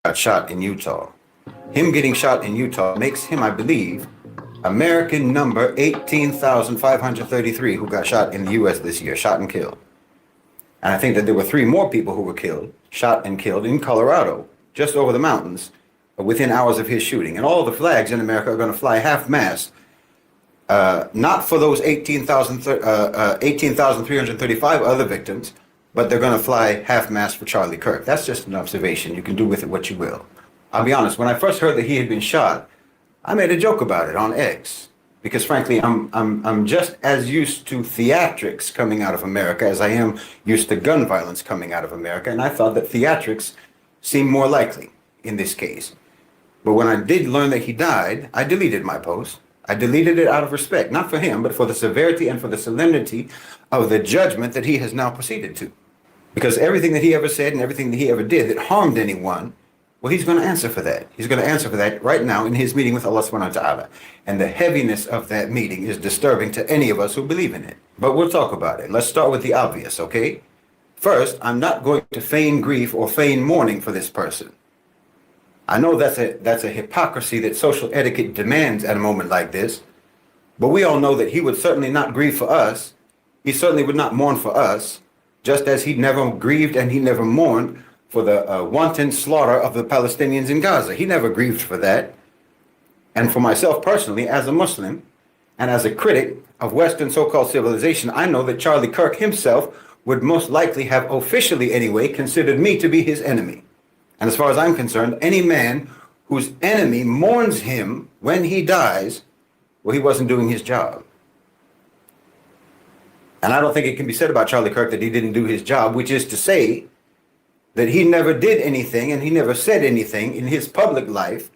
Got shot in Utah. Him getting shot in Utah makes him, I believe, American number 18,533 who got shot in the U.S. this year, shot and killed. And I think that there were 3 more people who were killed, shot and killed in Colorado, just over the mountains, within hours of his shooting. And all the flags in America are going to fly half-mast, not for those 18,335 other victims, but they're going to fly half-mast for Charlie Kirk. That's just an observation. You can do with it what you will. I'll be honest, when I first heard that he had been shot, I made a joke about it on X, because frankly, I'm just as used to theatrics coming out of America as I am used to gun violence coming out of America, and I thought that theatrics seemed more likely in this case. But when I did learn that he died, I deleted my post. I deleted it out of respect, not for him, but for the severity and for the solemnity of the judgment that he has now proceeded to. Because everything that he ever said and everything that he ever did that harmed anyone, well, he's going to answer for that. He's going to answer for that right now in his meeting with Allah subhanahu wa ta'ala. And the heaviness of that meeting is disturbing to any of us who believe in it. But we'll talk about it. Let's start with the obvious, okay? First, I'm not going to feign grief or feign mourning for this person. I know that's a hypocrisy that social etiquette demands at a moment like this, but we all know that he would certainly not grieve for us. He certainly would not mourn for us, just as he never grieved and he never mourned for the wanton slaughter of the Palestinians in Gaza. He never grieved for that. And for myself personally, as a Muslim and as a critic of Western so-called civilization, I know that Charlie Kirk himself would most likely have officially anyway considered me to be his enemy. And as far as I'm concerned, any man whose enemy mourns him when he dies, well, he wasn't doing his job. And I don't think it can be said about Charlie Kirk that he didn't do his job, which is to say that he never did anything and he never said anything in his public life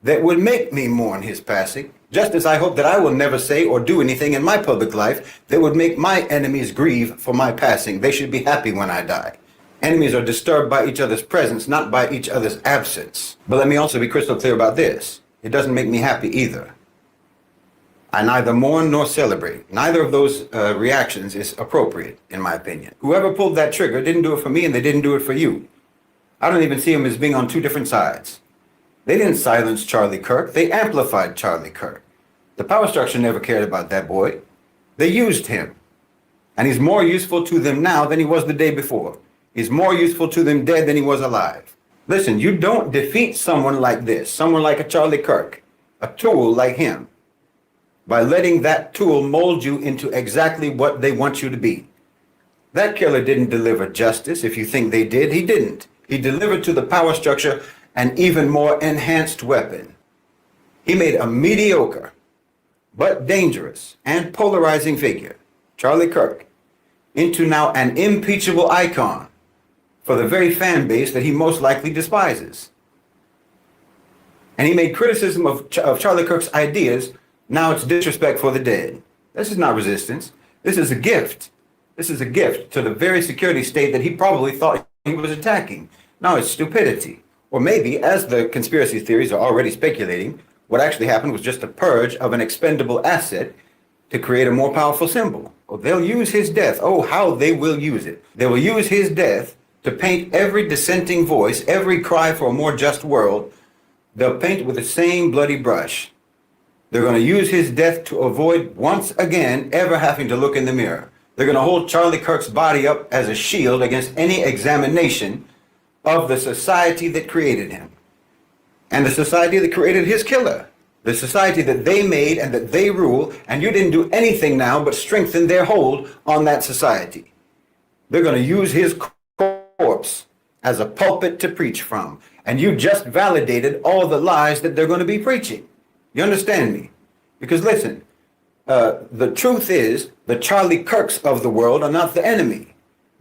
that would make me mourn his passing, just as I hope that I will never say or do anything in my public life that would make my enemies grieve for my passing. They should be happy when I die. Enemies are disturbed by each other's presence, not by each other's absence. But let me also be crystal clear about this. It doesn't make me happy either. I neither mourn nor celebrate. Neither of those reactions is appropriate, in my opinion. Whoever pulled that trigger didn't do it for me, and they didn't do it for you. I don't even see them as being on two different sides. They didn't silence Charlie Kirk. They amplified Charlie Kirk. The power structure never cared about that boy. They used him. And he's more useful to them now than he was the day before. He's more useful to them dead than he was alive. Listen, you don't defeat someone like this, someone like a Charlie Kirk, a tool like him, by letting that tool mold you into exactly what they want you to be. That killer didn't deliver justice. If you think they did, he didn't. He delivered to the power structure an even more enhanced weapon. He made a mediocre, but dangerous and polarizing figure, Charlie Kirk, into now an impeachable icon for the very fan base that he most likely despises. And he made criticism of Charlie Kirk's ideas. Now it's disrespect for the dead. This is not resistance. This is a gift. This is a gift to the very security state that he probably thought he was attacking. Now it's stupidity. Or maybe, as the conspiracy theories are already speculating, what actually happened was just a purge of an expendable asset to create a more powerful symbol. Oh, they'll use his death. Oh, how they will use it. They will use his death to paint every dissenting voice, every cry for a more just world. They'll paint it with the same bloody brush. They're going to use his death to avoid once again ever having to look in the mirror. They're going to hold Charlie Kirk's body up as a shield against any examination of the society that created him. And the society that created his killer. The society that they made and that they rule, and you didn't do anything now but strengthen their hold on that society. They're going to use his corpse as a pulpit to preach from. And you just validated all the lies that they're going to be preaching. You understand me? Because listen, the truth is the Charlie Kirks of the world are not the enemy.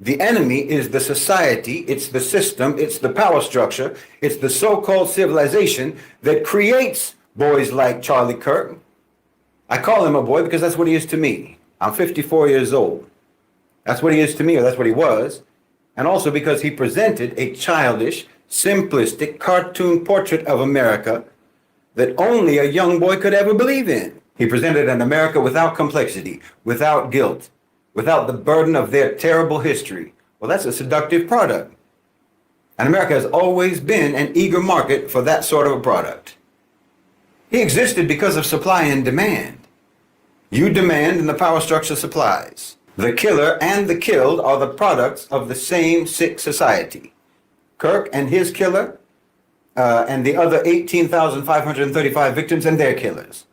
The enemy is the society, it's the system, it's the power structure, it's the so-called civilization that creates boys like Charlie Kirk. I call him a boy because that's what he is to me. I'm 54 years old. That's what he is to me, or that's what he was. And also because he presented a childish, simplistic cartoon portrait of America that only a young boy could ever believe in. He presented an America without complexity, without guilt, without the burden of their terrible history. Well, that's a seductive product. And America has always been an eager market for that sort of a product. He existed because of supply and demand. You demand and the power structure supplies. The killer and the killed are the products of the same sick society. Kirk and his killer, and the other 18,535 victims and their killers.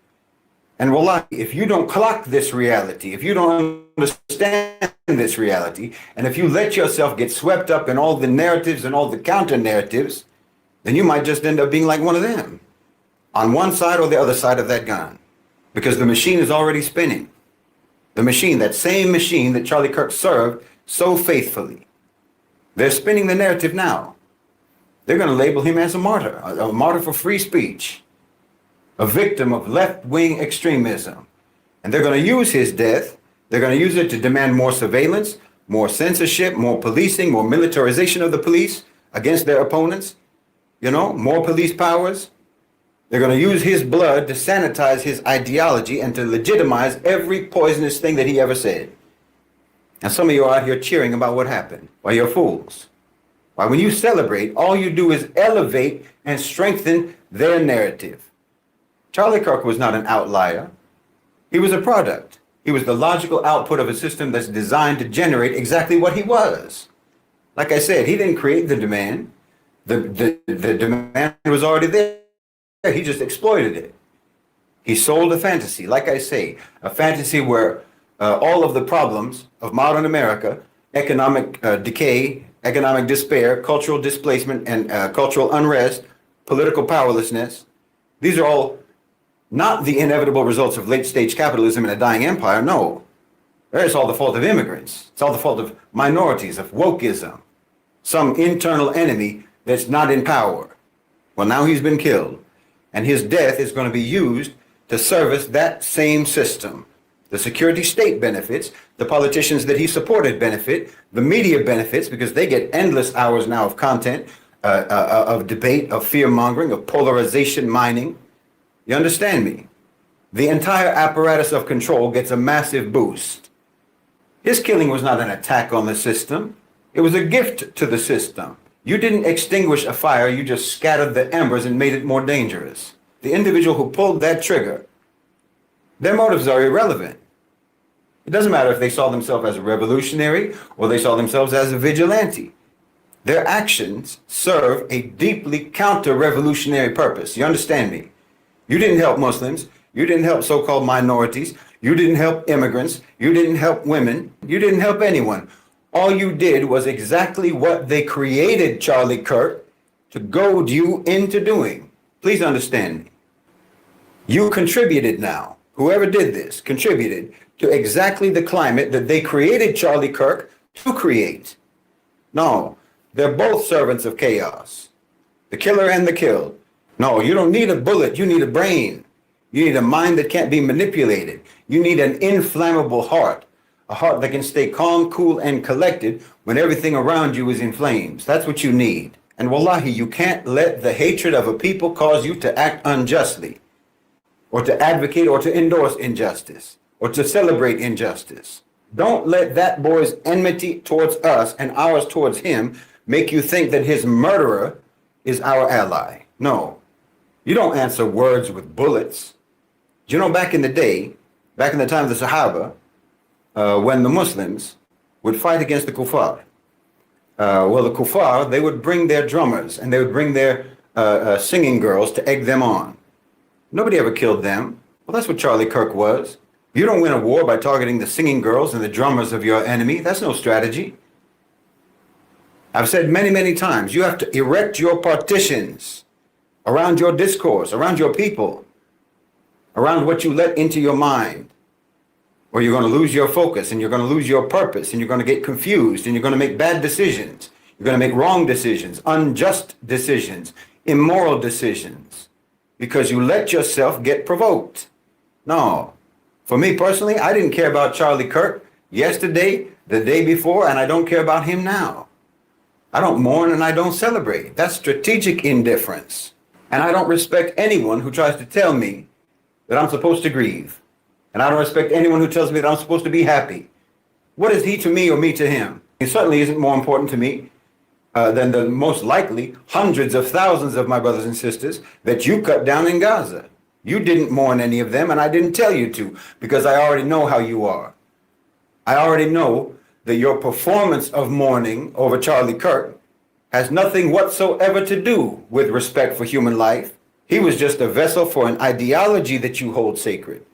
And wallahi, if you don't clock this reality, if you don't understand this reality, and if you let yourself get swept up in all the narratives and all the counter narratives, then you might just end up being like one of them, on one side or the other side of that gun. Because the machine is already spinning. The machine, that same machine that Charlie Kirk served so faithfully. They're spinning the narrative now. They're going to label him as a martyr for free speech, a victim of left-wing extremism. And they're going to use his death, they're going to use it to demand more surveillance, more censorship, more policing, more militarization of the police against their opponents, more police powers. They're going to use his blood to sanitize his ideology and to legitimize every poisonous thing that he ever said. And some of you are out here cheering about what happened. Well, you're fools. Why, when you celebrate, all you do is elevate and strengthen their narrative. Charlie Kirk was not an outlier. He was a product. He was the logical output of a system that's designed to generate exactly what he was. Like I said, he didn't create the demand. The demand was already there. He just exploited it. He sold a fantasy, like I say, a fantasy where all of the problems of modern America, economic decay, economic despair, cultural displacement, and cultural unrest, political powerlessness, these are all not the inevitable results of late-stage capitalism in a dying empire. No, it's all the fault of immigrants. It's all the fault of minorities, of wokeism, some internal enemy that's not in power. Well, now he's been killed, and his death is going to be used to service that same system. The security state benefits, the politicians that he supported benefit, the media benefits because they get endless hours now of content, of debate, of fear-mongering, of polarization mining. You understand me? The entire apparatus of control gets a massive boost. His killing was not an attack on the system. It was a gift to the system. You didn't extinguish a fire, you just scattered the embers and made it more dangerous. The individual who pulled that trigger, their motives are irrelevant. It doesn't matter if they saw themselves as a revolutionary or they saw themselves as a vigilante. Their actions serve a deeply counter-revolutionary purpose. You understand me? You didn't help Muslims. You didn't help so-called minorities. You didn't help immigrants. You didn't help women. You didn't help anyone. All you did was exactly what they created Charlie Kirk to goad you into doing. Please understand me. You contributed now. Whoever did this contributed to exactly the climate that they created Charlie Kirk to create. No, they're both servants of chaos. The killer and the killed. No, you don't need a bullet. You need a brain. You need a mind that can't be manipulated. You need an inflammable heart. A heart that can stay calm, cool, and collected when everything around you is in flames. That's what you need. And wallahi, you can't let the hatred of a people cause you to act unjustly, or to advocate or to endorse injustice, or to celebrate injustice. Don't let that boy's enmity towards us and ours towards him make you think that his murderer is our ally. No, you don't answer words with bullets. You know, back in the day, back in the time of the Sahaba, when the Muslims would fight against the kuffar, the kuffar, they would bring their drummers and they would bring their singing girls to egg them on. Nobody ever killed them. Well, that's what Charlie Kirk was. You don't win a war by targeting the singing girls and the drummers of your enemy. That's no strategy. I've said many, many times, you have to erect your partitions around your discourse, around your people, around what you let into your mind, or you're going to lose your focus and you're going to lose your purpose and you're going to get confused and you're going to make bad decisions. You're going to make wrong decisions, unjust decisions, immoral decisions, because you let yourself get provoked. No. For me personally, I didn't care about Charlie Kirk yesterday, the day before, and I don't care about him now. I don't mourn and I don't celebrate. That's strategic indifference. And I don't respect anyone who tries to tell me that I'm supposed to grieve. And I don't respect anyone who tells me that I'm supposed to be happy. What is he to me or me to him? He certainly isn't more important to me than the most likely hundreds of thousands of my brothers and sisters that you cut down in Gaza. You didn't mourn any of them, and I didn't tell you to, because I already know how you are. I already know that your performance of mourning over Charlie Kirk has nothing whatsoever to do with respect for human life. He was just a vessel for an ideology that you hold sacred.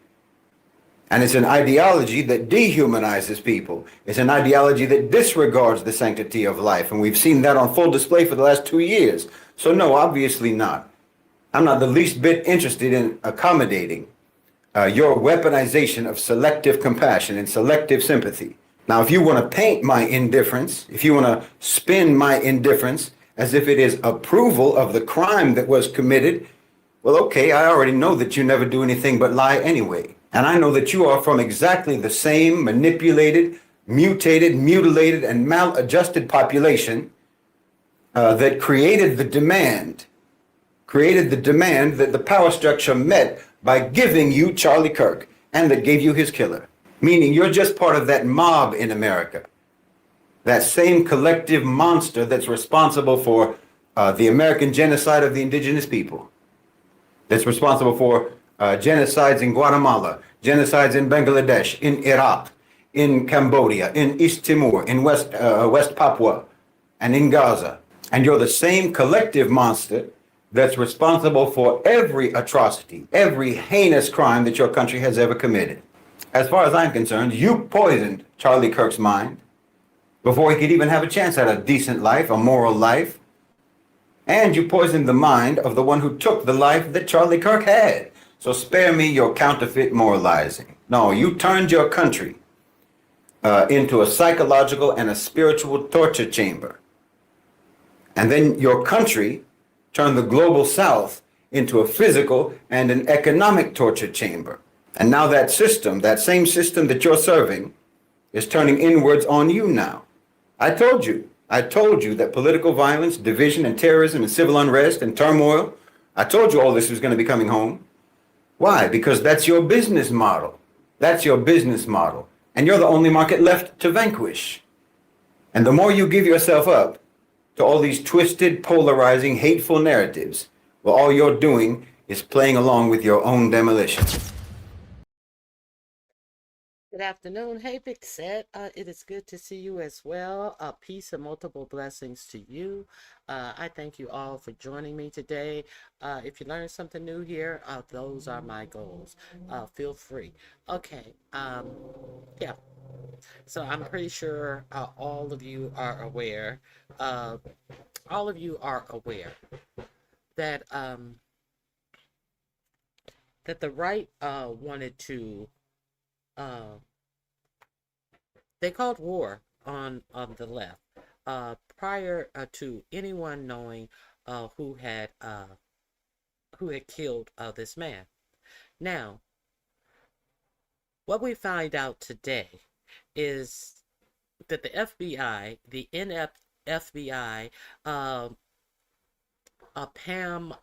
And it's an ideology that dehumanizes people. It's an ideology that disregards the sanctity of life. And we've seen that on full display for the last 2 years. So no, obviously not. I'm not the least bit interested in accommodating your weaponization of selective compassion and selective sympathy. Now, if you want to paint my indifference, if you want to spin my indifference as if it is approval of the crime that was committed, well, okay, I already know that you never do anything but lie anyway. And I know that you are from exactly the same manipulated, mutated, mutilated, and maladjusted population that created the demand that the power structure met by giving you Charlie Kirk, and that gave you his killer. Meaning you're just part of that mob in America, that same collective monster that's responsible for the American genocide of the indigenous people, that's responsible for genocides in Guatemala, genocides in Bangladesh, in Iraq, in Cambodia, in East Timor, in West Papua, and in Gaza. And you're the same collective monster that's responsible for every atrocity, every heinous crime that your country has ever committed. As far as I'm concerned, you poisoned Charlie Kirk's mind before he could even have a chance at a decent life, a moral life. And you poisoned the mind of the one who took the life that Charlie Kirk had. So spare me your counterfeit moralizing. No, you turned your country into a psychological and a spiritual torture chamber. And then your country turned the global South into a physical and an economic torture chamber. And now that system, that same system that you're serving, is turning inwards on you now. I told you that political violence, division, and terrorism, and civil unrest, and turmoil, I told you all this was going to be coming home. Why? Because that's your business model. That's your business model. And you're the only market left to vanquish. And the more you give yourself up to all these twisted, polarizing, hateful narratives, well, all you're doing is playing along with your own demolition. Good afternoon. Hey, Big Set. It is good to see you as well. Peace and multiple blessings to you. I thank you all for joining me today. If you learned something new here, those are my goals. Feel free. Okay. Yeah. So I'm pretty sure all of you are aware. Uh, all of you are aware that that the right wanted to. Uh, They called war on the left prior to anyone knowing who had killed this man. Now, what we find out today is that the FBI, the inept FBI, uh, Pam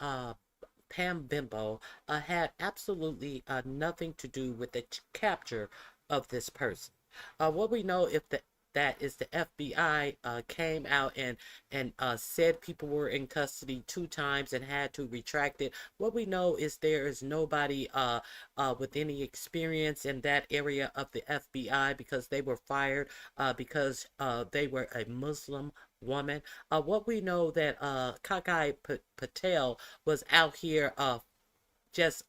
Pam Bimbo, had absolutely nothing to do with the capture of this person. What we know if that is the FBI came out and said people were in custody 2 times and had to retract it. What we know is there is nobody with any experience in that area of the FBI because they were fired because they were a Muslim woman. What we know that Kakai Patel was out here just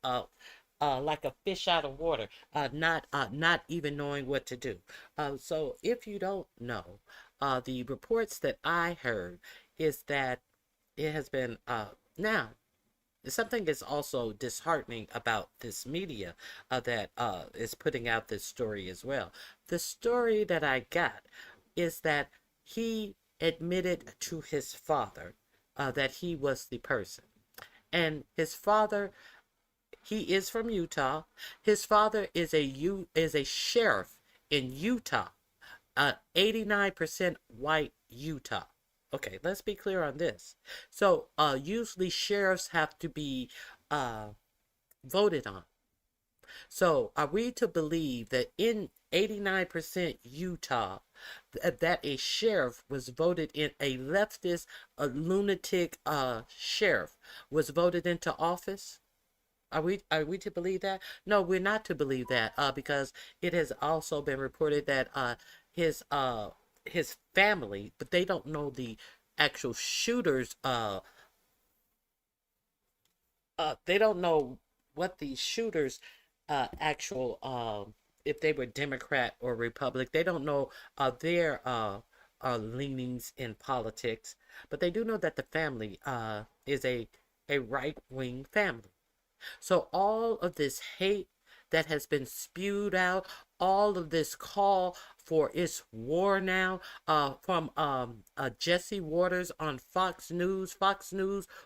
like a fish out of water, not even knowing what to do. So if you don't know, the reports that I heard is that it has been now. Something is also disheartening about this media that is putting out this story as well. The story that I got is that he admitted to his father that he was the person. And his father, he is from Utah. His father is a sheriff in Utah, 89% white Utah. Okay, let's be clear on this. So, usually sheriffs have to be uh, voted on. So, are we to believe that in 89% Utah, that a sheriff was voted in, a leftist, a lunatic sheriff was voted into office? Are we to believe that? No, we're not to believe that because it has also been reported that his uh his family, but they don't know the actual shooters they don't know what the shooters actual if they were Democrat or Republic. They don't know their leanings in politics, but they do know that the family is a right wing family. So all of this hate that has been spewed out, all of this call for its war now, from Jesse Waters on Fox News,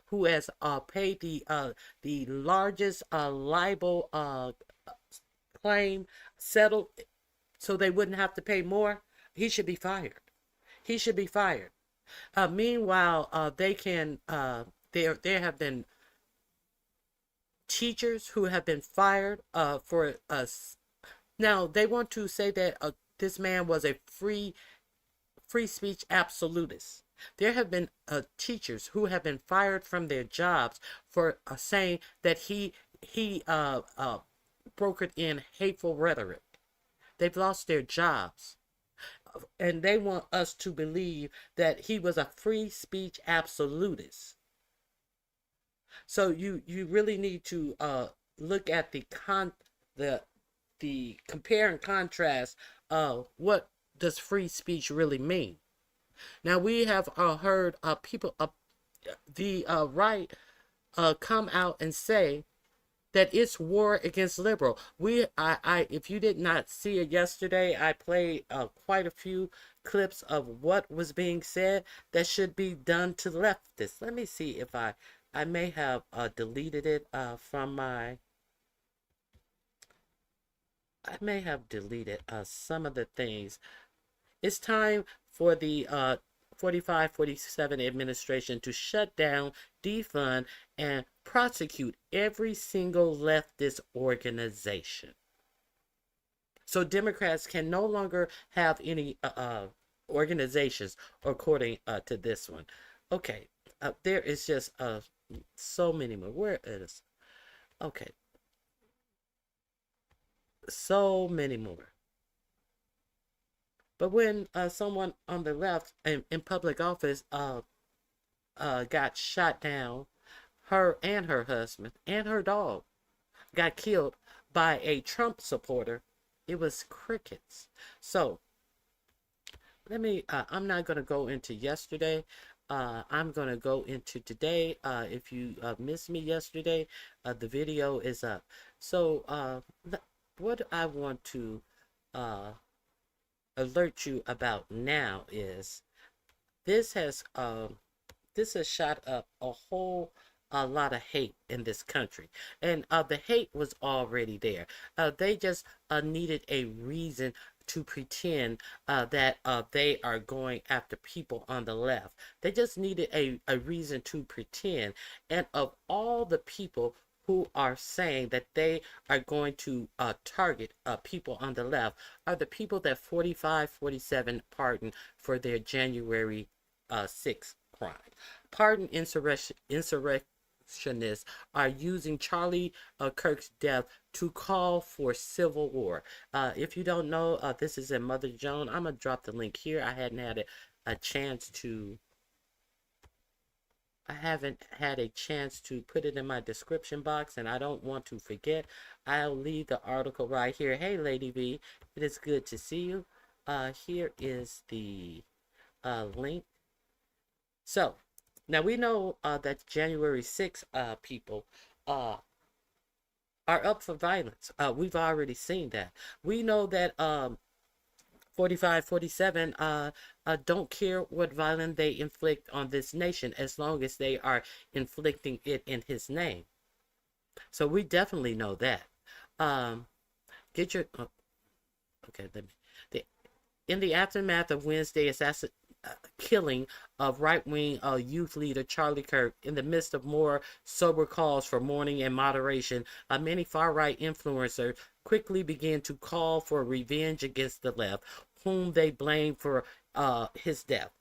who has paid the largest libel claim settled so they wouldn't have to pay more. He should be fired. He should be fired. Meanwhile, they can there have been teachers who have been fired for us. Now they want to say that this man was a free speech absolutist. There have been teachers who have been fired from their jobs for saying that he brokered in hateful rhetoric. They've lost their jobs, and they want us to believe that he was a free speech absolutist. So you really need to look at the the compare and contrast what does free speech really mean. Now we have heard people the right come out and say that it's war against liberal. If you did not see it yesterday, I played quite a few clips of what was being said that should be done to leftists. Let me see if I may have deleted it from my. I may have deleted some of the things. It's time for 45-47 administration to shut down, defund, and prosecute every single leftist organization. So Democrats can no longer have any organizations according to this one. Okay, there is just so many more. Where is? Okay, so many more. But when someone on the left in public office got shot down, her and her husband and her dog got killed by a Trump supporter, it was crickets. So let me, I'm not going to go into yesterday. I'm going to go into today. If you missed me yesterday, the video is up. So what I want to alert you about now is this has shot up a lot of hate in this country, and the hate was already there. They just needed a reason to pretend that they are going after people on the left. They just needed a reason to pretend. And of all the people who are saying that they are going to target people on the left are the people that 45-47 pardoned for their January 6th crime. Pardoned insurrectionists are using Charlie Kirk's death to call for civil war. If you don't know, this is in Mother Joan. I'm going to drop the link here. I haven't had a chance to put it in my description box, and I don't want to forget. I'll leave the article right here. Hey, Lady V, it is good to see you. Here is the link. So, now we know that January 6th people are up for violence. We've already seen that. We know that 45-47 don't care what violence they inflict on this nation as long as they are inflicting it in his name. So we definitely know that. Get your okay. In the aftermath of Wednesday killing of right-wing youth leader Charlie Kirk, in the midst of more sober calls for mourning and moderation, many far-right influencers quickly began to call for revenge against the left, whom they blamed for his death.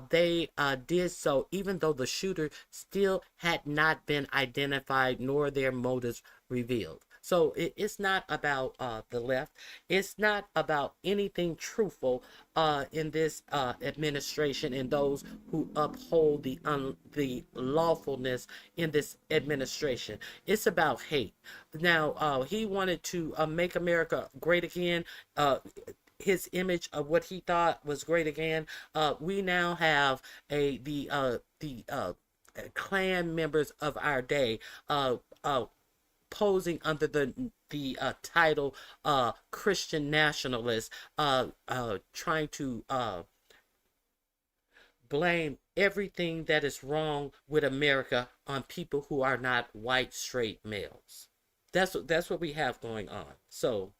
They did so even though the shooter still had not been identified nor their motives revealed. So it's not about the left. It's not about anything truthful in this administration and those who uphold the lawfulness in this administration. It's about hate. Now, he wanted to make America great again. His image of what he thought was great again. We now have the Klan members of our day posing under the title Christian nationalists, trying to blame everything that is wrong with America on people who are not white straight males. That's what we have going on. So,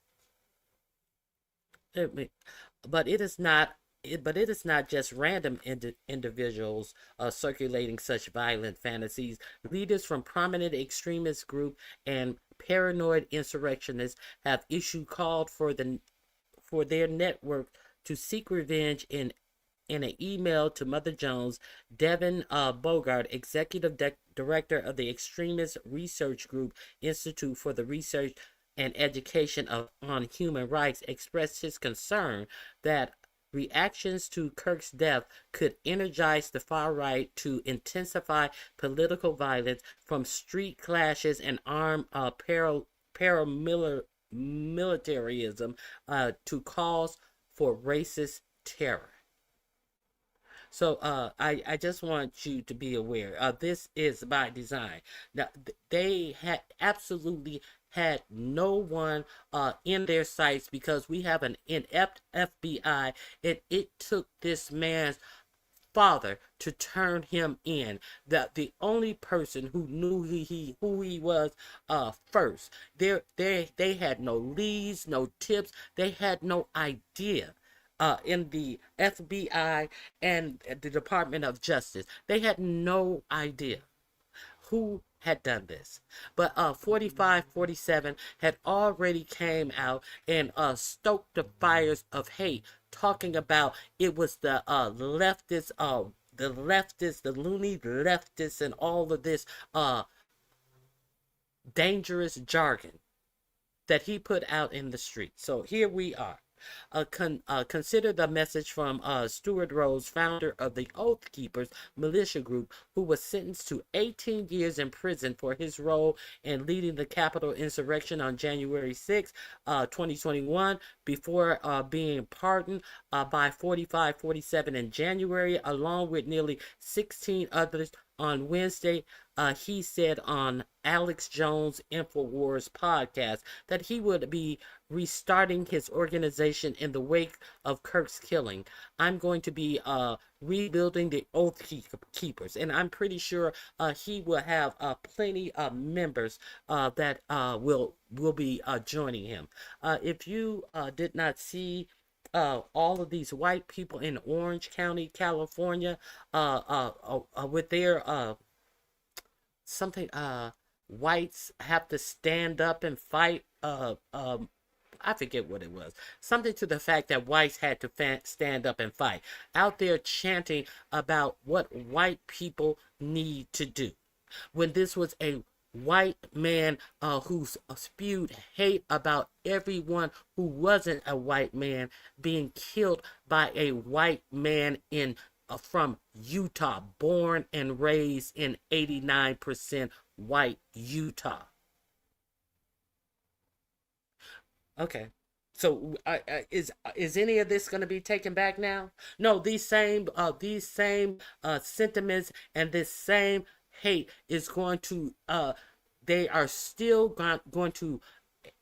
but it is not just random individuals circulating such violent fantasies. Leaders from prominent extremist group and paranoid insurrectionists have issued calls for their network to seek revenge in an email to Mother Jones. Devin Bogart, executive director of the extremist research group Institute for the Research and Education on Human Rights, expressed his concern that reactions to Kirk's death could energize the far right to intensify political violence, from street clashes and armed paramilitarism to calls for racist terror. So I just want you to be aware. This is by design. Now, they had absolutely had no one in their sights, because we have an inept FBI, and it took this man's father to turn him in. The only person who knew who he was first. They had no leads, no tips. They had no idea in the FBI and the Department of Justice. They had no idea who had done this. But 4547 had already came out and stoked the fires of hate, talking about it was the leftists, the loony leftists, and all of this dangerous jargon that he put out in the street. So here we are. Consider the message from Stuart Rose, founder of the Oath Keepers militia group, who was sentenced to 18 years in prison for his role in leading the Capitol insurrection on January 6, 2021, before being pardoned by 4547 in January, along with nearly 16 others on Wednesday. He said on Alex Jones' InfoWars podcast that he would be restarting his organization in the wake of Kirk's killing. I'm going to be rebuilding the Oath Keepers, and I'm pretty sure he will have plenty of members that will be joining him. If you did not see all of these white people in Orange County, California, with their something whites have to stand up and fight, I forget what it was, something to the fact that whites had to stand up and fight, out there chanting about what white people need to do, when this was a white man who spewed hate about everyone who wasn't a white man being killed by a white man in from Utah, born and raised in 89% white Utah. Okay. So is any of this going to be taken back now? No, these same sentiments and this same hate is going to they are still going to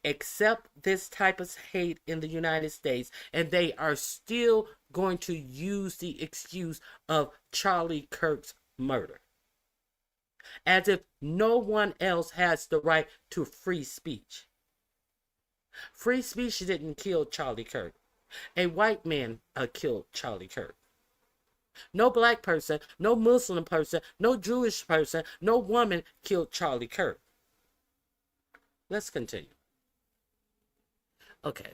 accept this type of hate in the United States, and they are still going to use the excuse of Charlie Kirk's murder, as if no one else has the right to free speech. Free speech didn't kill Charlie Kirk. A white man killed Charlie Kirk. No black person, no Muslim person, no Jewish person, no woman killed Charlie Kirk. Let's continue. Okay.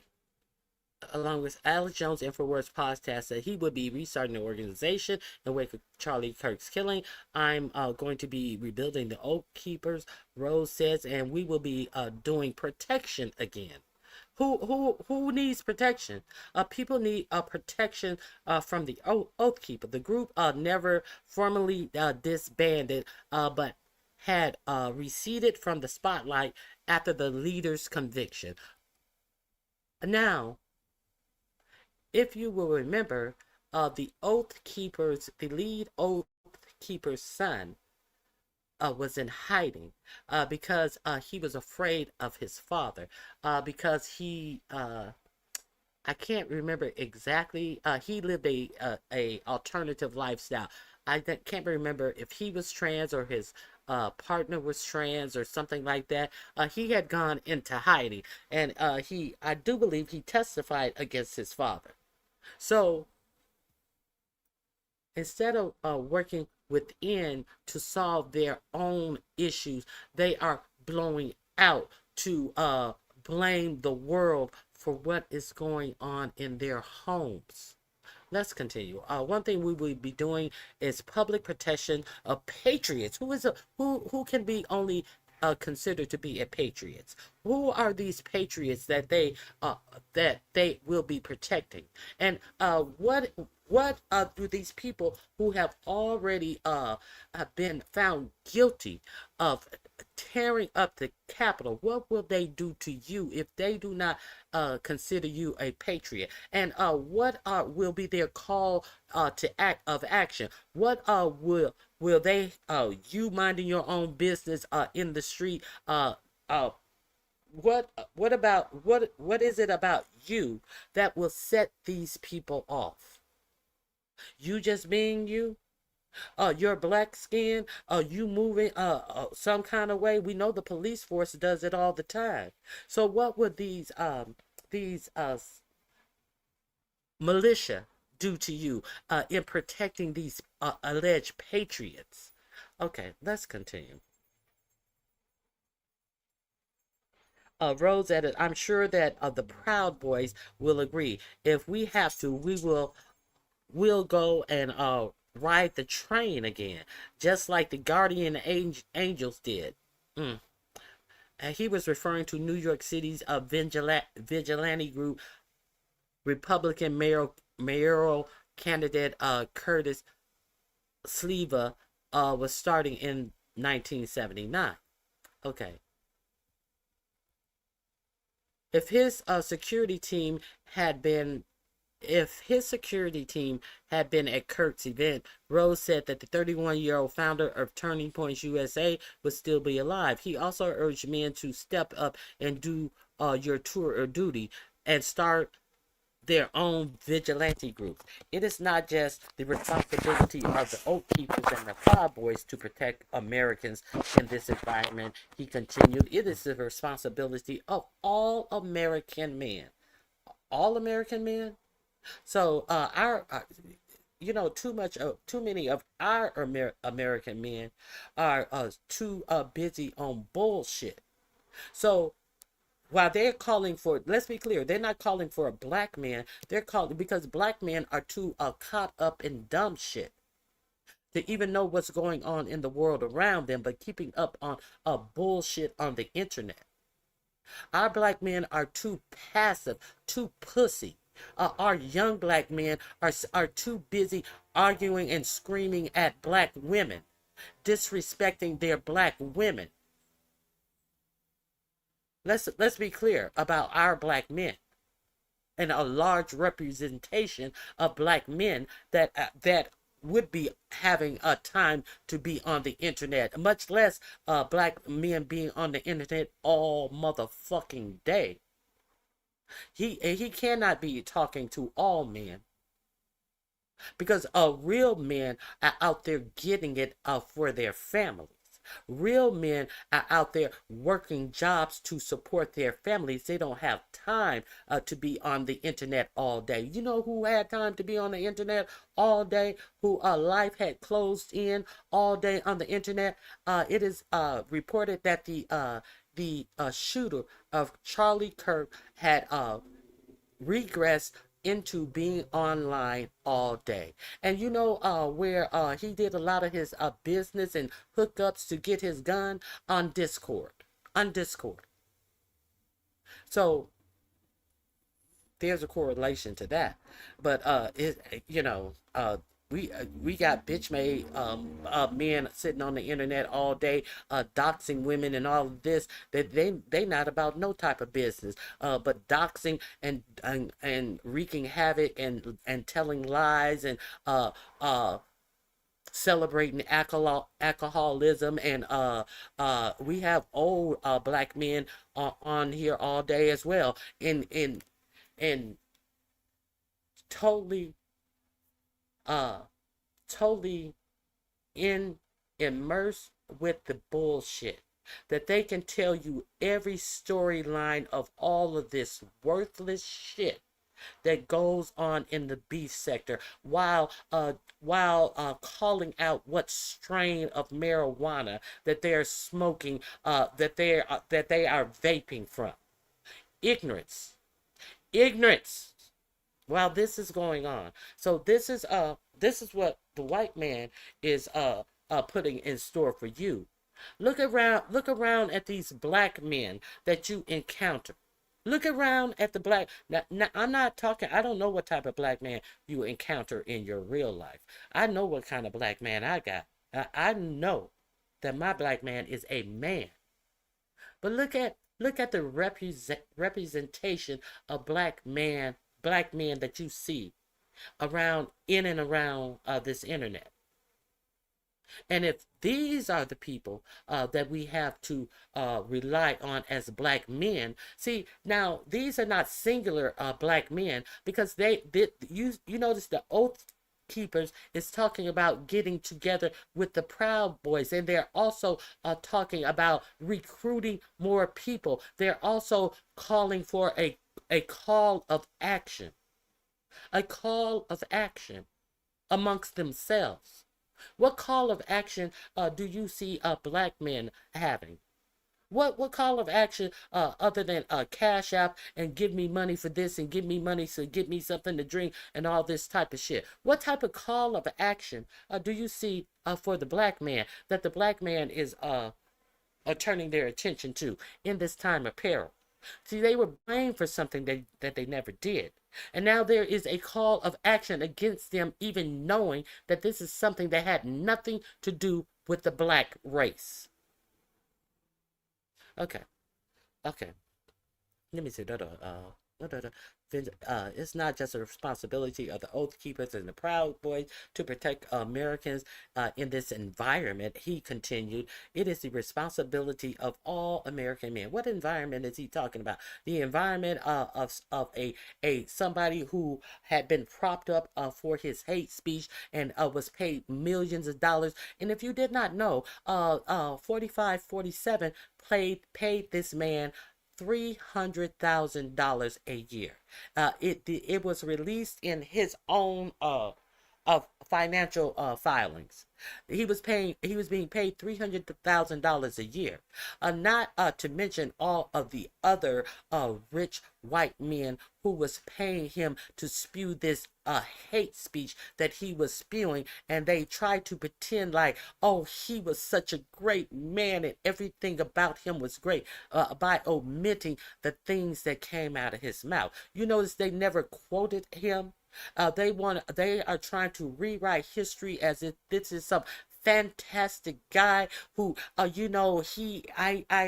Along with Alex Jones' InfoWars podcast, that he would be restarting the organization in the wake of Charlie Kirk's killing. I'm going to be rebuilding the Oath Keepers, Rose says, and we will be doing protection again. Who needs protection? People need protection from the Oath Keeper. The group never formally disbanded, but had receded from the spotlight after the leader's conviction. Now, if you will remember, the lead Oath Keeper's son was in hiding because he was afraid of his father, because he I can't remember exactly, he lived a alternative lifestyle. I can't remember if he was trans or his partner was trans or something like that. He had gone into hiding, and I do believe he testified against his father. So instead of working within to solve their own issues, they are blowing out to blame the world for what is going on in their homes. Let's continue. One thing we will be doing is public protection of patriots. Who can be only considered to be a patriots? Who are these patriots that they will be protecting? And what do these people who have already have been found guilty of tearing up the Capitol, what will they do to you if they do not consider you a patriot? And what will be their call to action? What will they you minding your own business in the street? What is it about you that will set these people off? You just being you? Your black skin? You moving some kind of way? We know the police force does it all the time. So what would these militia do to you in protecting these alleged patriots? Okay, let's continue. Rose added, I'm sure that the Proud Boys will agree. If we have to, we'll go and ride the train again, just like the Guardian Angels did. Mm. And he was referring to New York City's vigilante group, Republican mayoral candidate Curtis Sleva was starting in 1979. Okay. If his security team had been if his security team had been at Kirk's event, Rose said that the 31-year-old founder of Turning Points USA would still be alive. He also urged men to step up and do your tour or duty and start their own vigilante groups. It is not just the responsibility of the Oath Keepers and the Proud Boys to protect Americans in this environment, he continued. It is the responsibility of all American men. All American men? So too many of our American men are too busy on bullshit. So while they're calling for, let's be clear, they're not calling for a black man. They're calling because black men are too caught up in dumb shit to even know what's going on in the world around them, but keeping up on bullshit on the internet. Our black men are too passive, too pussy. Our young black men are too busy arguing and screaming at black women, disrespecting their black women. Let's be clear about our black men and a large representation of black men that would be having a time to be on the internet, much less black men being on the internet all motherfucking day. He cannot be talking to all men because real men are out there getting it for their families. Real men are out there working jobs to support their families. They don't have time to be on the internet all day. You know who had time to be on the internet all day? Who life had closed in all day on the internet? It is reported that the shooter of Charlie Kirk had regressed into being online all day. And you know where he did a lot of his business and hookups to get his gun? On Discord. On Discord. So there's a correlation to that. But we got bitch made men sitting on the internet all day, doxing women and all of this. That they not about no type of business, but doxing and wreaking havoc and telling lies and celebrating alcoholism. And we have old black men on here all day as well, in totally totally immersed with the bullshit, that they can tell you every storyline of all of this worthless shit that goes on in the beef sector, while calling out what strain of marijuana that they're smoking, that they are vaping from. Ignorance. While this is going on. So this is what the white man is putting in store for you. Look around at these black men that you encounter. Look around at the black. Now, I'm not talking. I don't know what type of black man you encounter in your real life. I know what kind of black man I got. I know that my black man is a man. But look at the representation of black men that you see in and around this internet. And if these are the people that we have to rely on as black men, see, now these are not singular black men, because you notice the Oath Keepers is talking about getting together with the Proud Boys, and they're also talking about recruiting more people. They're also calling for a call of action. A call of action amongst themselves. What call of action do you see black men having? What call of action other than cash app and give me money for this and give me money to get me something to drink and all this type of shit? What type of call of action do you see for the black man that the black man is turning their attention to in this time of peril? See, they were blamed for something that they never did. And now there is a call of action against them, even knowing that this is something that had nothing to do with the black race. Okay, okay. Let me see. It's not just a responsibility of the Oath Keepers and the Proud Boys to protect Americans in this environment. He continued, it is the responsibility of all American men. What environment is he talking about? The environment of a somebody who had been propped up for his hate speech and was paid millions of dollars. And if you did not know, 4547 paid this man $300,000 a year. It was released in his own of financial filings. He was being paid $300,000 a year. Not to mention all of the other rich white men who was paying him to spew this hate speech that he was spewing, and they tried to pretend like, oh, he was such a great man and everything about him was great by omitting the things that came out of his mouth. You notice they never quoted him. They are trying to rewrite history as if this is some fantastic guy who I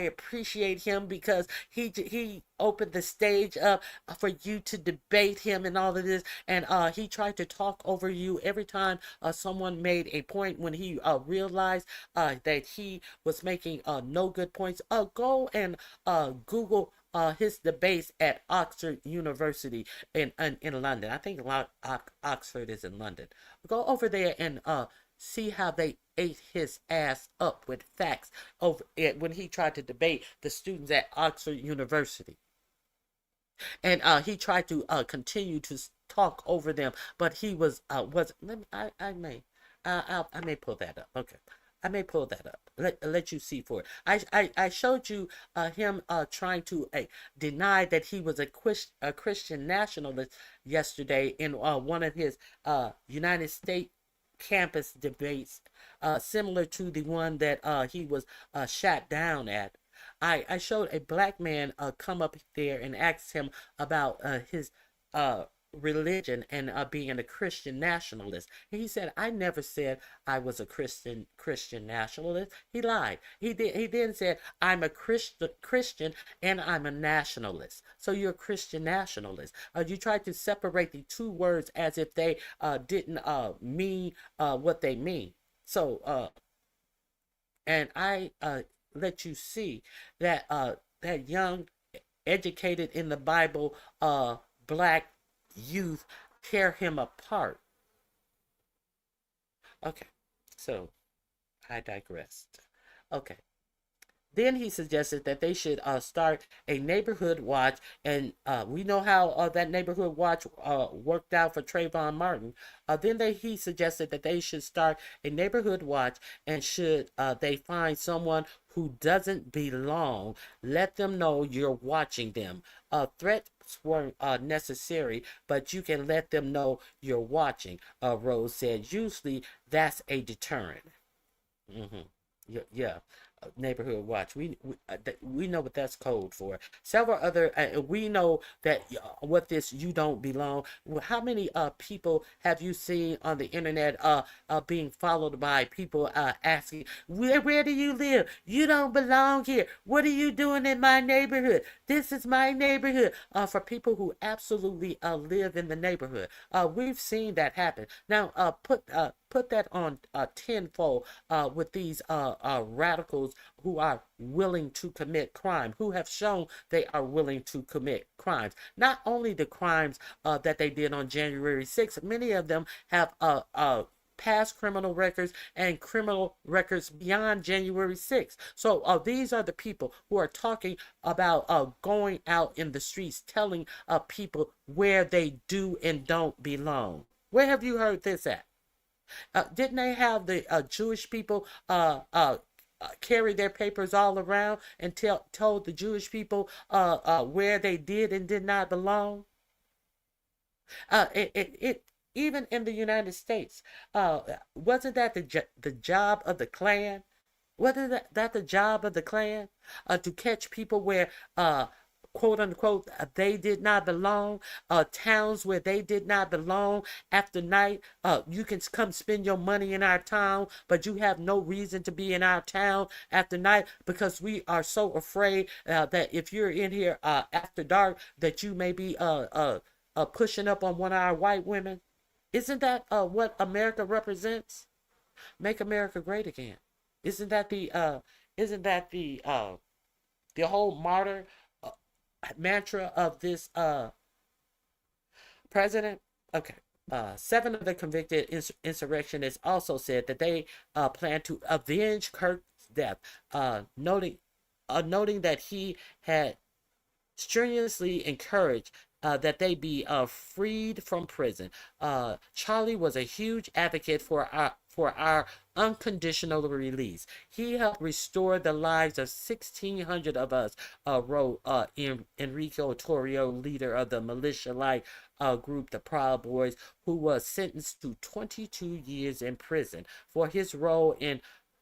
appreciate him because he opened the stage up for you to debate him and all of this, and he tried to talk over you every time someone made a point. When he realized that he was making no good points, go and Google his debates at Oxford University in London. I think Oxford is in London. Go over there and see how they ate his ass up with facts over it when he tried to debate the students at Oxford University. And he tried to continue to talk over them, but he was let me, I may pull that up. Okay. I may pull that up. Let you see for it. I showed you him trying to deny that he was a Christian nationalist yesterday in one of his United States campus debates, similar to the one that he was shot down at. I showed a black man come up there and asked him about his religion and being a Christian nationalist. And he said, I never said I was a Christian nationalist. He lied. He then said, I'm a Christian and I'm a nationalist. So you're a Christian nationalist. You tried to separate the two words as if they didn't mean what they mean. So and I let you see that that young, educated in the Bible, black youth tear him apart. Okay, so I digressed. Okay. Then he suggested that they should start a neighborhood watch, and we know how that neighborhood watch worked out for Trayvon Martin. He suggested that they should start a neighborhood watch, and should they find someone who doesn't belong, let them know you're watching them. Threats weren't necessary, but you can let them know you're watching, Rose said. Usually that's a deterrent. Yeah. Neighborhood watch. We know what that's code for. Several other we know that what this you don't belong. How many people have you seen on the internet being followed by people asking, where do you live? You don't belong here. What are you doing in my neighborhood? This is my neighborhood. For people who absolutely live in the neighborhood. We've seen that happen. Now put that on tenfold with these radicals who are willing to commit crime, who have shown they are willing to commit crimes. Not only the crimes that they did on January 6th, many of them have past criminal records and criminal records beyond January 6th. So these are the people who are talking about going out in the streets, telling people where they do and don't belong. Where have you heard this at? Didn't they have the Jewish people carry their papers all around and told the Jewish people where they did and did not belong? It even in the United States, wasn't that the job of the Klan? Wasn't that the job of the Klan? To catch people where quote unquote they did not belong, towns where they did not belong. After night, you can come spend your money in our town, but you have no reason to be in our town after night because we are so afraid that if you're in here after dark, that you may be pushing up on one of our white women. Isn't that what America represents? Make America great again. Isn't that the whole martyr mantra of this president? Okay. 7 of the convicted insurrectionists also said that they plan to avenge Kirk's death, noting that he had strenuously encouraged that they be freed from prison. Charlie was a huge advocate for our unconditional release. He helped restore the lives of 1,600 of us, wrote Enrico Torrio, leader of the militia-like group, the Proud Boys, who was sentenced to 22 years in prison for his role in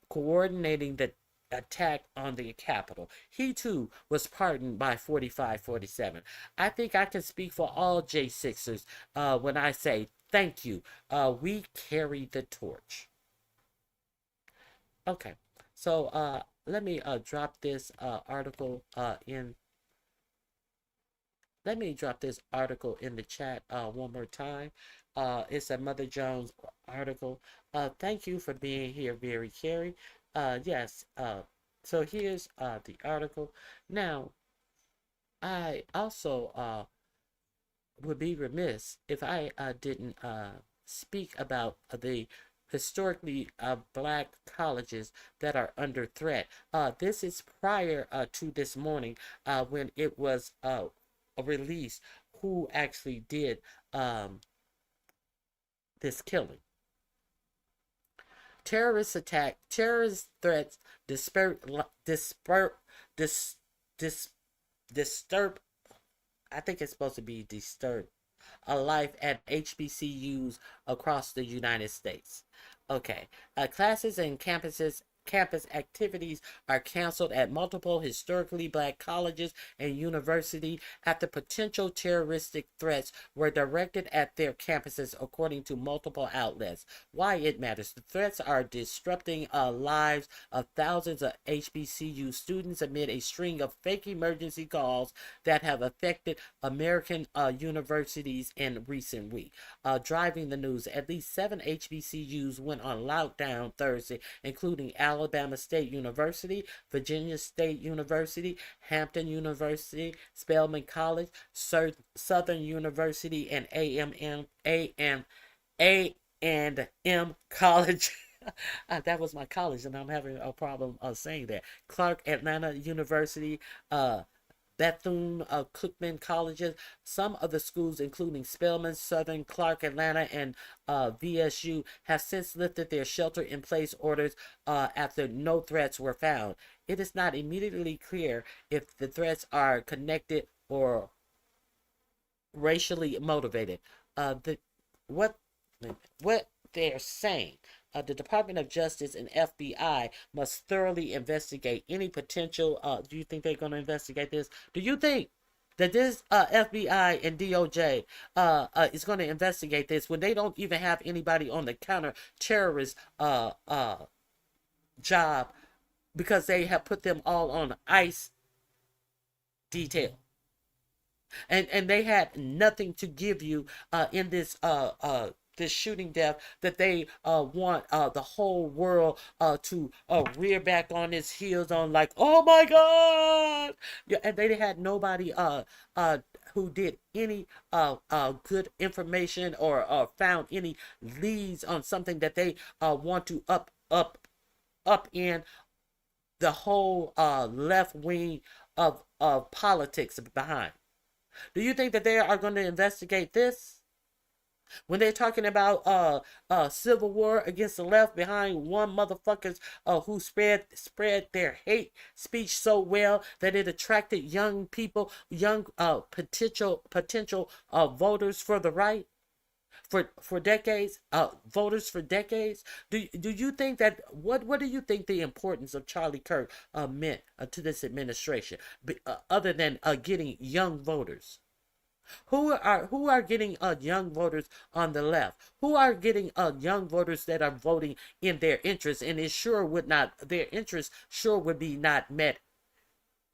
coordinating the attack on the Capitol. He too was pardoned by 45-47. I think I can speak for all J6ers when I say thank you. We carried the torch. Okay, so let me drop this article in. Let me drop this article in the chat one more time. It's a Mother Jones article. Thank you for being here, Very Carey. Yes, so here's the article. Now, I also would be remiss if I didn't speak about the historically black colleges that are under threat. This is prior to this morning when it was released who actually did this killing. Terrorist attack, terrorist threats, disturb, I think it's supposed to be disturb, a life at HBCUs across the United States. Okay, classes and campus activities are canceled at multiple historically black colleges and universities after potential terroristic threats were directed at their campuses, according to multiple outlets. Why it matters. The threats are disrupting lives of thousands of HBCU students amid a string of fake emergency calls that have affected American universities in recent weeks. Driving the news, at least 7 HBCUs went on lockdown Thursday, including Alabama State University, Virginia State University, Hampton University, Spelman College, Southern University, and A&M College. That was my college, and I'm having a problem saying that. Clark Atlanta University, Bethune-Cookman colleges. Some of the schools, including Spelman, Southern, Clark Atlanta, and VSU, have since lifted their shelter-in-place orders after no threats were found. It is not immediately clear if the threats are connected or racially motivated. What they're saying. The Department of Justice and FBI must thoroughly investigate any potential. Do you think they're going to investigate this? Do you think that this FBI and DOJ is going to investigate this when they don't even have anybody on the counter-terrorist job because they have put them all on ICE detail? And they had nothing to give you in this this shooting death that they want the whole world to rear back on its heels on, like, oh my God. Yeah, and they had nobody who did any good information or found any leads on something that they want to up in the whole left wing of politics behind. Do you think that they are going to investigate this? When they're talking about civil war against the left behind one motherfuckers who spread their hate speech so well that it attracted young people, young potential voters for the right for decades, voters for decades. Do you think that what do you think the importance of Charlie Kirk meant to this administration, other than getting young voters? Who are getting young voters on the left? Who are getting young voters that are voting in their interests, and it sure would not, their interests sure would be not met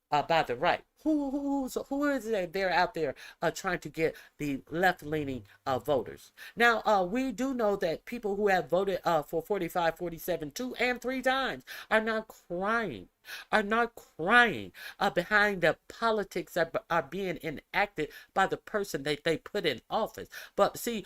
by the right? Who is it there out there trying to get the left-leaning voters? Now, we do know that people who have voted for 45, 47, 2 and 3 times are not crying. Behind the politics that are being enacted by the person that they put in office. But see,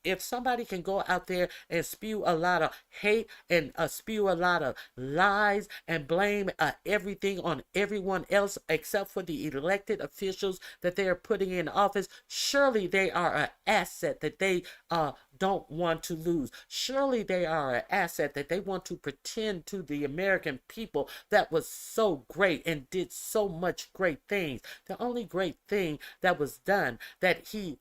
if somebody can go out there and spew a lot of hate and spew a lot of lies and blame everything on everyone else except for the elected officials that they are putting in office, surely they are an asset that they don't want to lose. Surely they are an asset that they want to pretend to the American people that was so great and did so much great things. The only great thing that was done, that he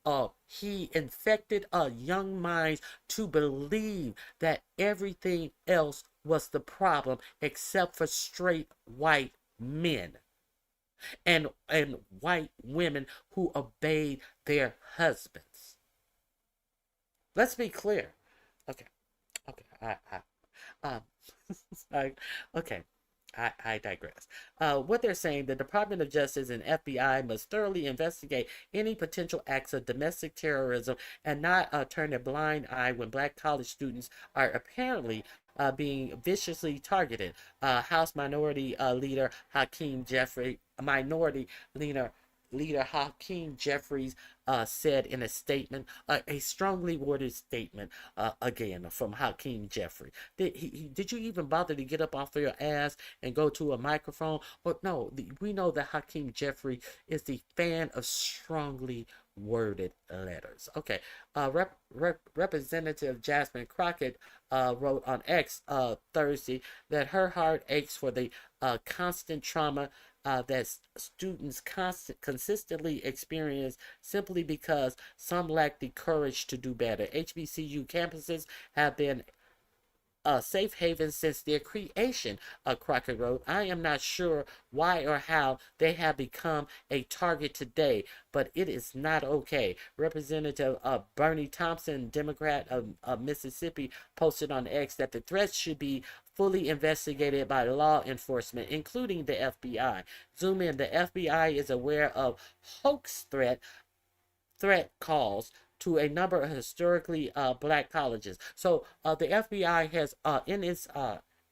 infected young minds to believe that everything else was the problem except for straight white men and white women who obeyed their husbands. Let's be clear. Okay. Um, okay. I digress. What they're saying, the Department of Justice and FBI must thoroughly investigate any potential acts of domestic terrorism and not turn a blind eye when black college students are apparently being viciously targeted. House Minority Leader Hakeem Jeffrey, Minority Leader Hakeem Jeffries said in a statement, a strongly worded statement, again from Hakeem Jeffrey. Did you even bother to get up off your ass and go to a microphone? Or no, we know that Hakeem Jeffrey is the fan of strongly worded letters. Okay, Representative Jasmine Crockett wrote on X Thursday that her heart aches for the constant trauma that students consistently experience simply because some lack the courage to do better. HBCU campuses have been a safe haven since their creation, Crockett wrote. I am not sure why or how they have become a target today, but it is not okay. Representative Bernie Thompson, Democrat of Mississippi, posted on X that the threats should be fully investigated by law enforcement, including the FBI. Zoom in. The FBI is aware of hoax threat calls to a number of historically black colleges. So the FBI has, in its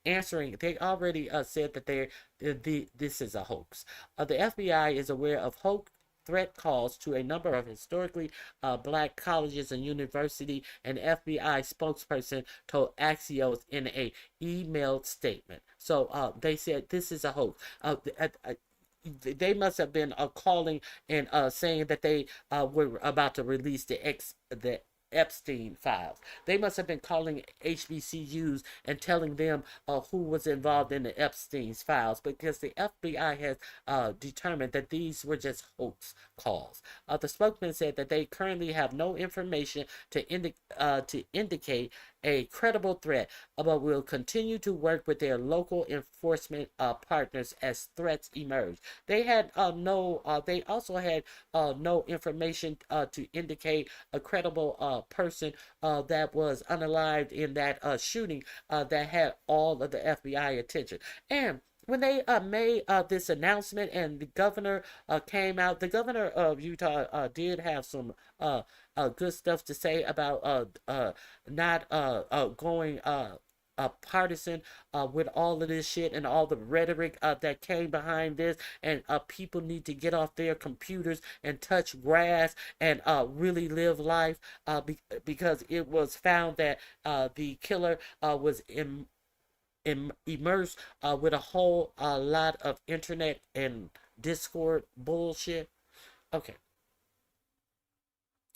answering, they already said that this is a hoax. The FBI is aware of hoax threat calls to a number of historically black colleges and university, an FBI spokesperson told Axios in a emailed statement. So they said this is a hoax. They must have been calling and saying that they were about to release the EPSTEIN files. They must have been calling HBCUs and telling them who was involved in the Epstein's files, because the FBI has determined that these were just hoax calls. The spokesman said that they currently have no information to indicate a credible threat, but will continue to work with their local enforcement partners as threats emerge. They had they also had no information to indicate a credible person that was unalived in that shooting that had all of the FBI attention. And when they made this announcement and the governor came out, the governor of Utah did have some good stuff to say about not going partisan with all of this shit and all the rhetoric that came behind this, and people need to get off their computers and touch grass and really live life, because it was found that the killer was immersed with a whole lot of internet and Discord bullshit. Okay,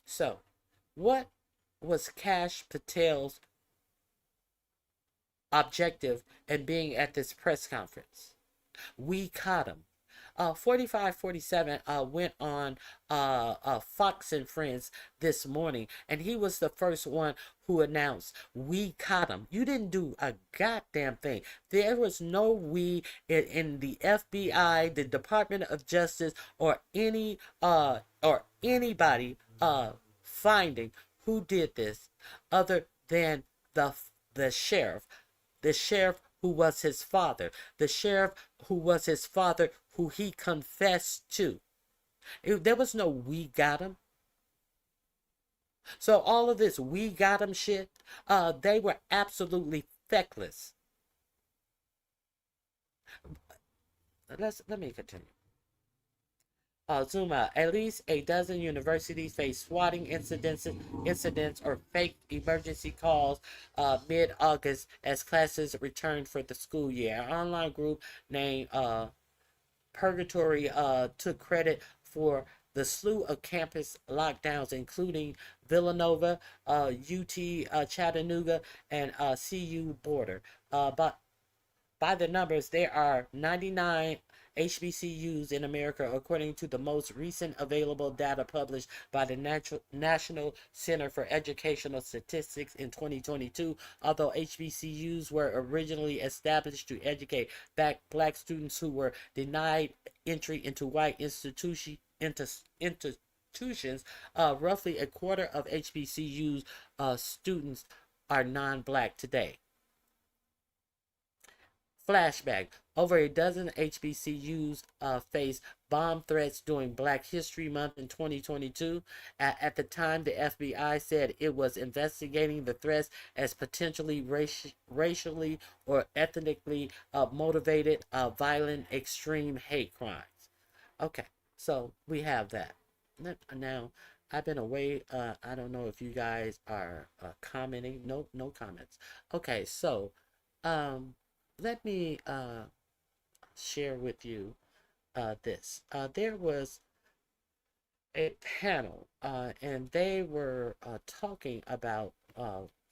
so what was Cash Patel's objective in being at this press conference? We caught him. 4547 went on Fox and Friends this morning, and he was the first one who announced, "We caught him." You didn't do a goddamn thing. There was no we in the FBI, the Department of Justice, or anybody finding who did this, other than the sheriff. The sheriff who was his father. The sheriff who was his father, who he confessed to. There was no "we got him." So all of this "we got him" shit, they were absolutely feckless. Let me continue. Zuma, at least a dozen universities face swatting incidents or fake emergency calls mid-August as classes returned for the school year. An online group named Purgatory took credit for the slew of campus lockdowns, including Villanova, UT Chattanooga, and CU Boulder. But by the numbers, there are 99 HBCUs in America, according to the most recent available data published by the National Center for Educational Statistics in 2022. Although HBCUs were originally established to educate black students who were denied entry into white institutions, roughly a quarter of HBCUs students are non-black today. Flashback. Over a dozen HBCUs faced bomb threats during Black History Month in 2022. At the time, the FBI said it was investigating the threats as potentially racially or ethnically motivated violent extreme hate crimes. Okay, so we have that. Now, I've been away. I don't know if you guys are commenting. No comments. Okay, so let me share with you this. There was a panel, and they were talking about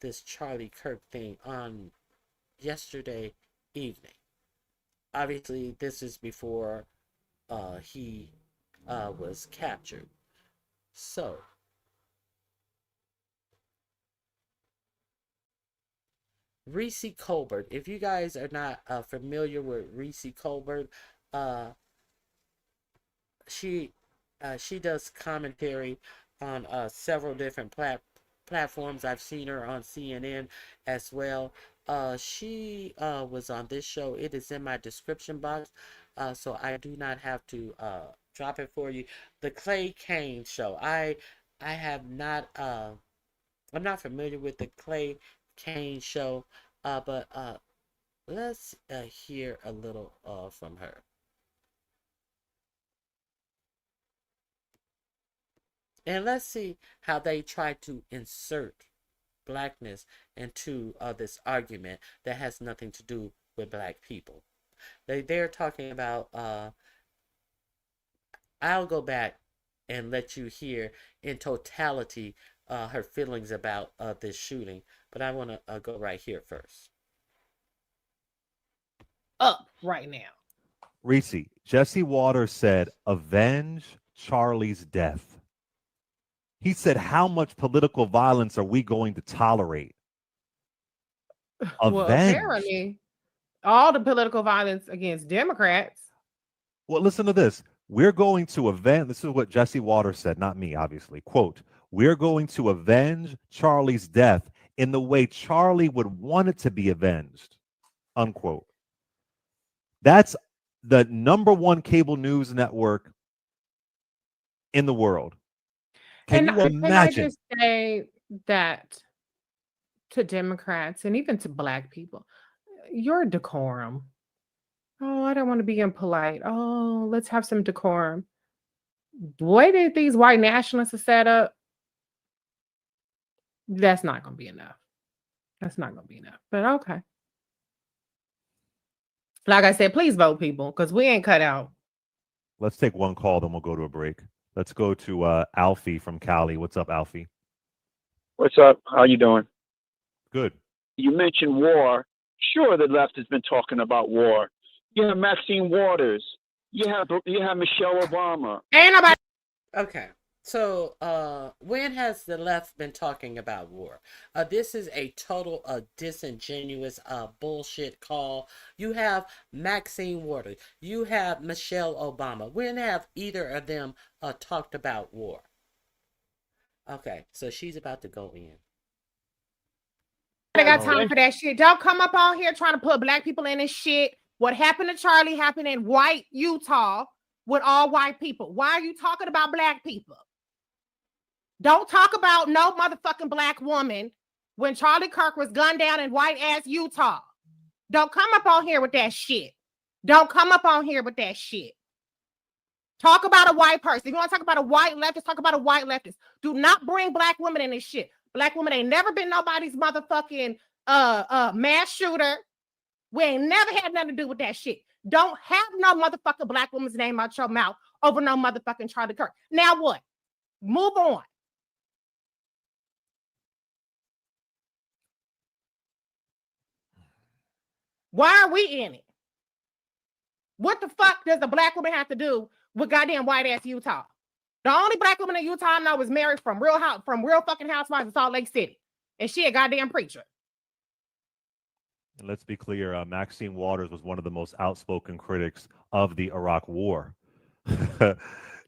this Charlie Kirk thing on yesterday evening. Obviously, this is before he was captured. So, Reese Colbert. If you guys are not familiar with Reese Colbert, uh, she she does commentary on several different platforms. I've seen her on CNN as well. She was on this show. It is in my description box, so I do not have to drop it for you. The Clay Kane Show. I have not. I'm not familiar with the Clay Kane Show, but let's hear a little from her. And let's see how they try to insert blackness into this argument that has nothing to do with black people. They're talking about, I'll go back and let you hear in totality her feelings about this shooting, but I want to go right here first. Up right now. Reese, Jesse Waters said, avenge Charlie's death. He said, how much political violence are we going to tolerate? Well, Avenge. apparently, all the political violence against Democrats. Well, listen to this. We're going to avenge. This is what Jesse Waters said, not me, obviously. Quote, we're going to avenge Charlie's death in the way Charlie would want it to be avenged. Unquote. That's the number one cable news network in the world. Can you Can I imagine? just say that to Democrats and even to Black people, your decorum. Oh, I don't want to be impolite. Oh, let's have some decorum. The way that these white nationalists are set up, that's not going to be enough. That's not going to be enough. But okay. Like I said, please vote, people, because we ain't cut out. Let's take one call, then we'll go to a break. Let's go to Alfie from Cali. What's up, Alfie? What's up? How you doing? Good. You mentioned war. Sure, the left has been talking about war. You have Maxine Waters. You have Michelle Obama. Ain't nobody. Okay. So, when has the left been talking about war? This is a total disingenuous bullshit call. You have Maxine Waters. You have Michelle Obama. When have either of them talked about war? Okay, so she's about to go in. I got time for that shit. Don't come up on here trying to put Black people in this shit. What happened to Charlie happened in white Utah with all white people. Why are you talking about Black people? Don't talk about no motherfucking Black woman when Charlie Kirk was gunned down in white ass Utah. Don't come up on here with that shit. Don't come up on here with that shit. Talk about a white person. If you want to talk about a white leftist, talk about a white leftist. Do not bring Black women in this shit. Black women ain't never been nobody's motherfucking mass shooter. We ain't never had nothing to do with that shit. Don't have no motherfucking Black woman's name out your mouth over no motherfucking Charlie Kirk. Now what? Move on. Why are we in it? What the fuck does a Black woman have to do with goddamn white ass Utah? The only Black woman in Utah I know is married from real fucking housewives in Salt Lake City, and she a goddamn preacher. And let's be clear, Maxine Waters was one of the most outspoken critics of the Iraq War.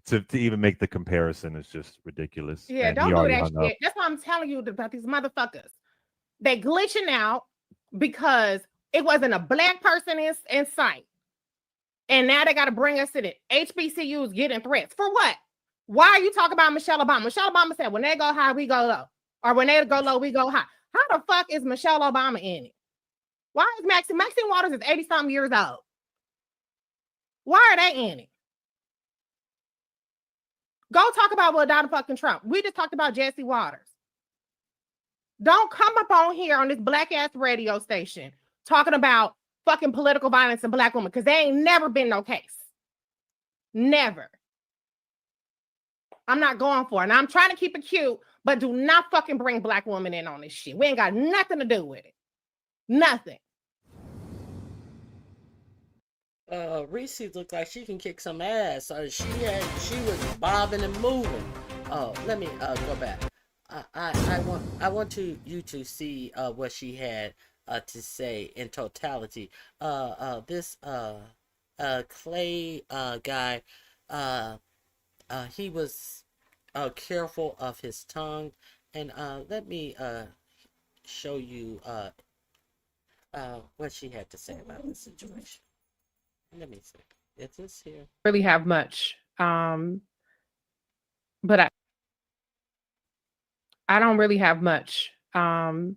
to even make the comparison is just ridiculous. Yeah, and don't do that shit. That's why I'm telling you about these motherfuckers. They glitching out because it wasn't a Black person in sight. And now they got to bring us in it. HBCUs getting threats. For what? Why are you talking about Michelle Obama? Michelle Obama said, when they go high, we go low. Or when they go low, we go high. How the fuck is Michelle Obama in it? Why is Maxine Waters is 80-something years old? Why are they in it? Go talk about what Donald fucking Trump. We just talked about Jesse Waters. Don't come up on here on this black ass radio station talking about fucking political violence and Black women, because they ain't never been no case. Never. I'm not going for it. And I'm trying to keep it cute, but do not fucking bring Black women in on this shit. We ain't got nothing to do with it. Nothing. Reese looked like she can kick some ass. She was bobbing and moving. Let me go back. I want you to see what she had to say in totality. This Clay guy, he was careful of his tongue, and let me show you what she had to say about this situation. Let me see. Is this here? Really have much. But I don't really have much. But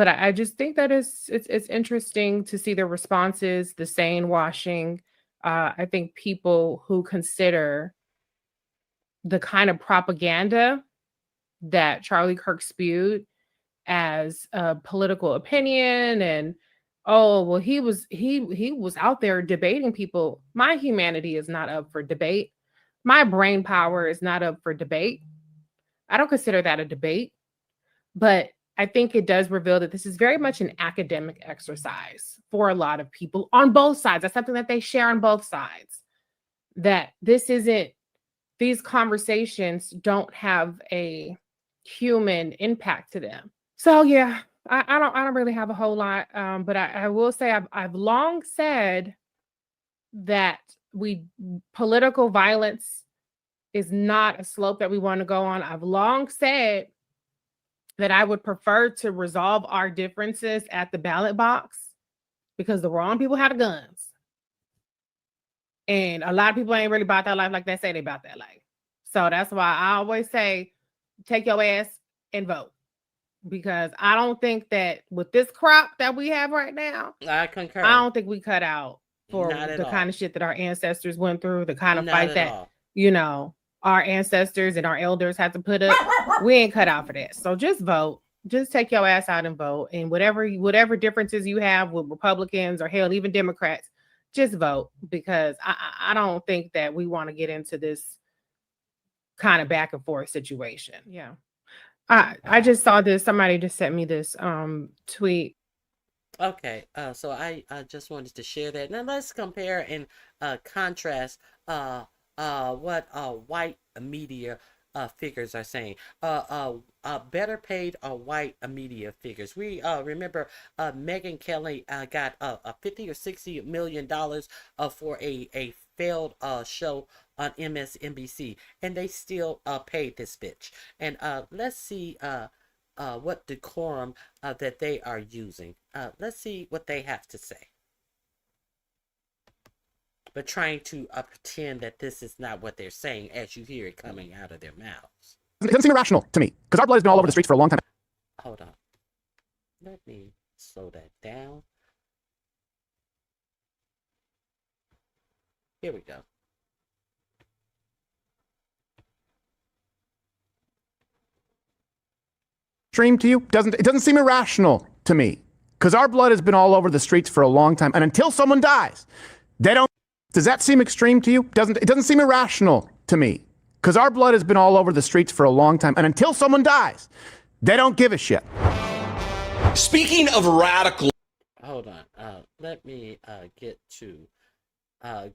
I just think that it's interesting to see the responses, the saying washing. I think people who consider the kind of propaganda that Charlie Kirk spewed as a political opinion, and oh well, he was out there debating people. My humanity is not up for debate. My brain power is not up for debate. I don't consider that a debate, but I think it does reveal that this is very much an academic exercise for a lot of people on both sides. That's something that they share on both sides, that these conversations don't have a human impact to them. So yeah, I don't really have a whole lot, but I will say I've long said that political violence is not a slope that we want to go on. I've long said that I would prefer to resolve our differences at the ballot box, because the wrong people have the guns. And a lot of people ain't really about that life like they say they about that life. So that's why I always say, take your ass and vote. Because I don't think that with this crop that we have right now, I concur. I don't think we cut out for Not at the kind all. of shit that our ancestors went through, the kind of Not fight at that, all. you know, our ancestors and our elders had to put up. We ain't cut out for that. So just vote. Just take your ass out and vote. And whatever differences you have with Republicans or hell, even Democrats, just vote, because I don't think that we want to get into this kind of back and forth situation. Yeah. I just saw this. Somebody just sent me this tweet. Okay, so I just wanted to share that. Now let's compare and contrast what white media figures are saying. Better paid white media figures. We remember Megyn Kelly got a 50 or 60 million dollars for a failed show on MSNBC, and they still paid this bitch. And let's see what decorum that they are using. Let's see what they have to say. But trying to pretend that this is not what they're saying as you hear it coming out of their mouths. It doesn't seem irrational to me, because our blood has been all over the streets for a long time. Hold on. Let me slow that down. Here we go. Stream to you it doesn't seem irrational to me, because our blood has been all over the streets for a long time, and until someone dies, they don't. Does that seem extreme to you? It doesn't seem irrational to me, because our blood has been all over the streets for a long time, and until someone dies, they don't give a shit. Speaking of radical, hold on. Let me get to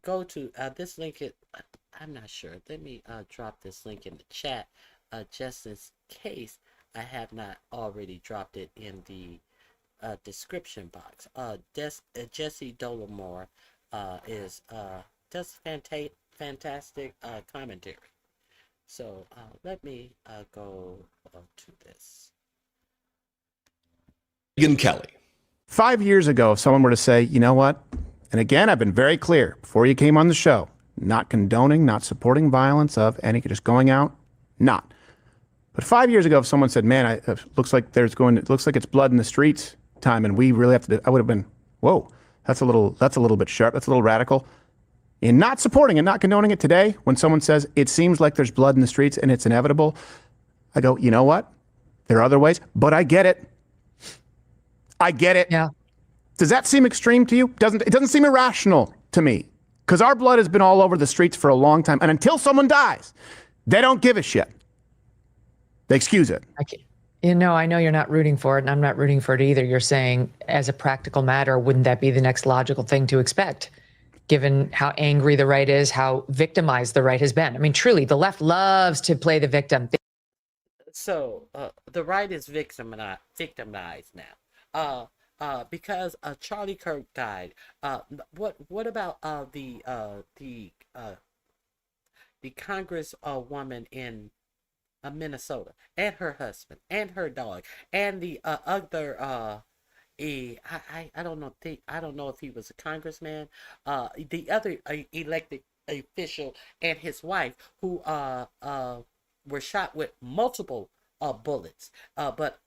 go to this link. I'm not sure. Let me drop this link in the chat just in case I have not already dropped it in the description box. Jesse Dolomore is does fantastic commentary. So let me go to this. Megyn Kelly. 5 years ago, if someone were to say, you know what? And again, I've been very clear before you came on the show, not condoning, not supporting violence of any, just going out, not. But 5 years ago, if someone said, man, it looks like it's blood in the streets time, and we really have to, I would have been, whoa, that's a little bit sharp. That's a little radical. In not supporting and not condoning it today, when someone says it seems like there's blood in the streets and it's inevitable, I go, you know what? There are other ways, but I get it. I get it. Yeah. Does that seem extreme to you? It doesn't seem irrational to me, because our blood has been all over the streets for a long time, and until someone dies, they don't give a shit. They excuse it. I know you're not rooting for it, and I'm not rooting for it either. You're saying, as a practical matter, wouldn't that be the next logical thing to expect, given how angry the right is, how victimized the right has been? I mean, truly, the left loves to play the victim. So the right is victimized now. Because Charlie Kirk died. What about the Congress woman in Minnesota, and her husband, and her dog, and the other I don't know if he was a congressman, the other elected official and his wife who were shot with multiple bullets, but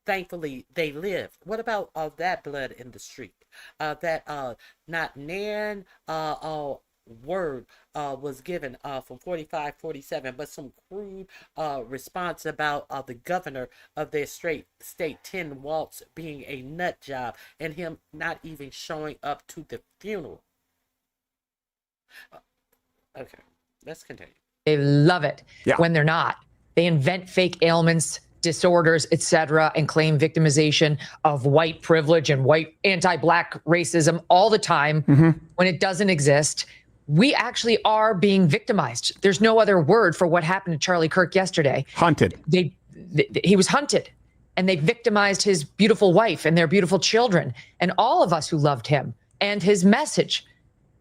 thankfully they lived. What about that blood in the street? That not nan word was given from 45-47, but some crude response about the governor of their state, Tim Walz, being a nut job and him not even showing up to the funeral. Okay, let's continue. They love it Yeah. when they're not. They invent fake ailments, disorders, etc., and claim victimization of white privilege and white anti-black racism all the time when it doesn't exist. We actually are being victimized. There's no other word for what happened to Charlie Kirk yesterday. Hunted. He was hunted, and they victimized his beautiful wife and their beautiful children and all of us who loved him and his message.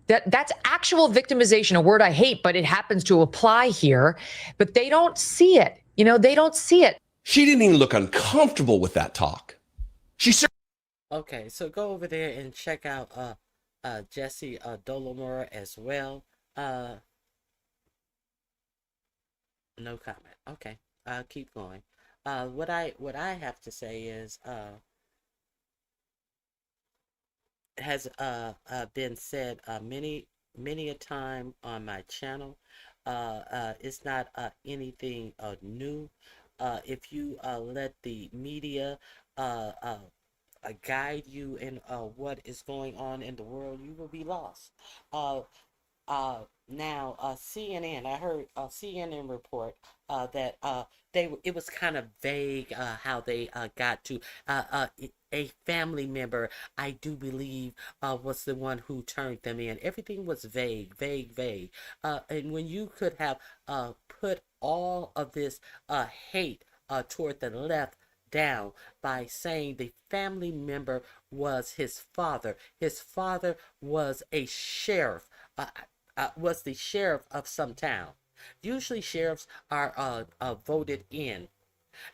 That's actual victimization, a word I hate, but it happens to apply here. But they don't see it. They don't see it. She didn't even look uncomfortable with that talk. Okay, so go over there and check out Jesse Dolomore as well. No comment. Okay. Keep going. What I have to say is has been said many a time on my channel. It's not anything new. If you let the media guide you in what is going on in the world, you will be lost. Uh, Now, CNN, I heard CNN report that it was kind of vague how they got to a family member, I do believe, was the one who turned them in. Everything was vague, vague, vague. And when you could have put all of this hate toward the left down by saying the family member was his father. His father was a sheriff. Was the sheriff of some town. Usually sheriffs are voted in.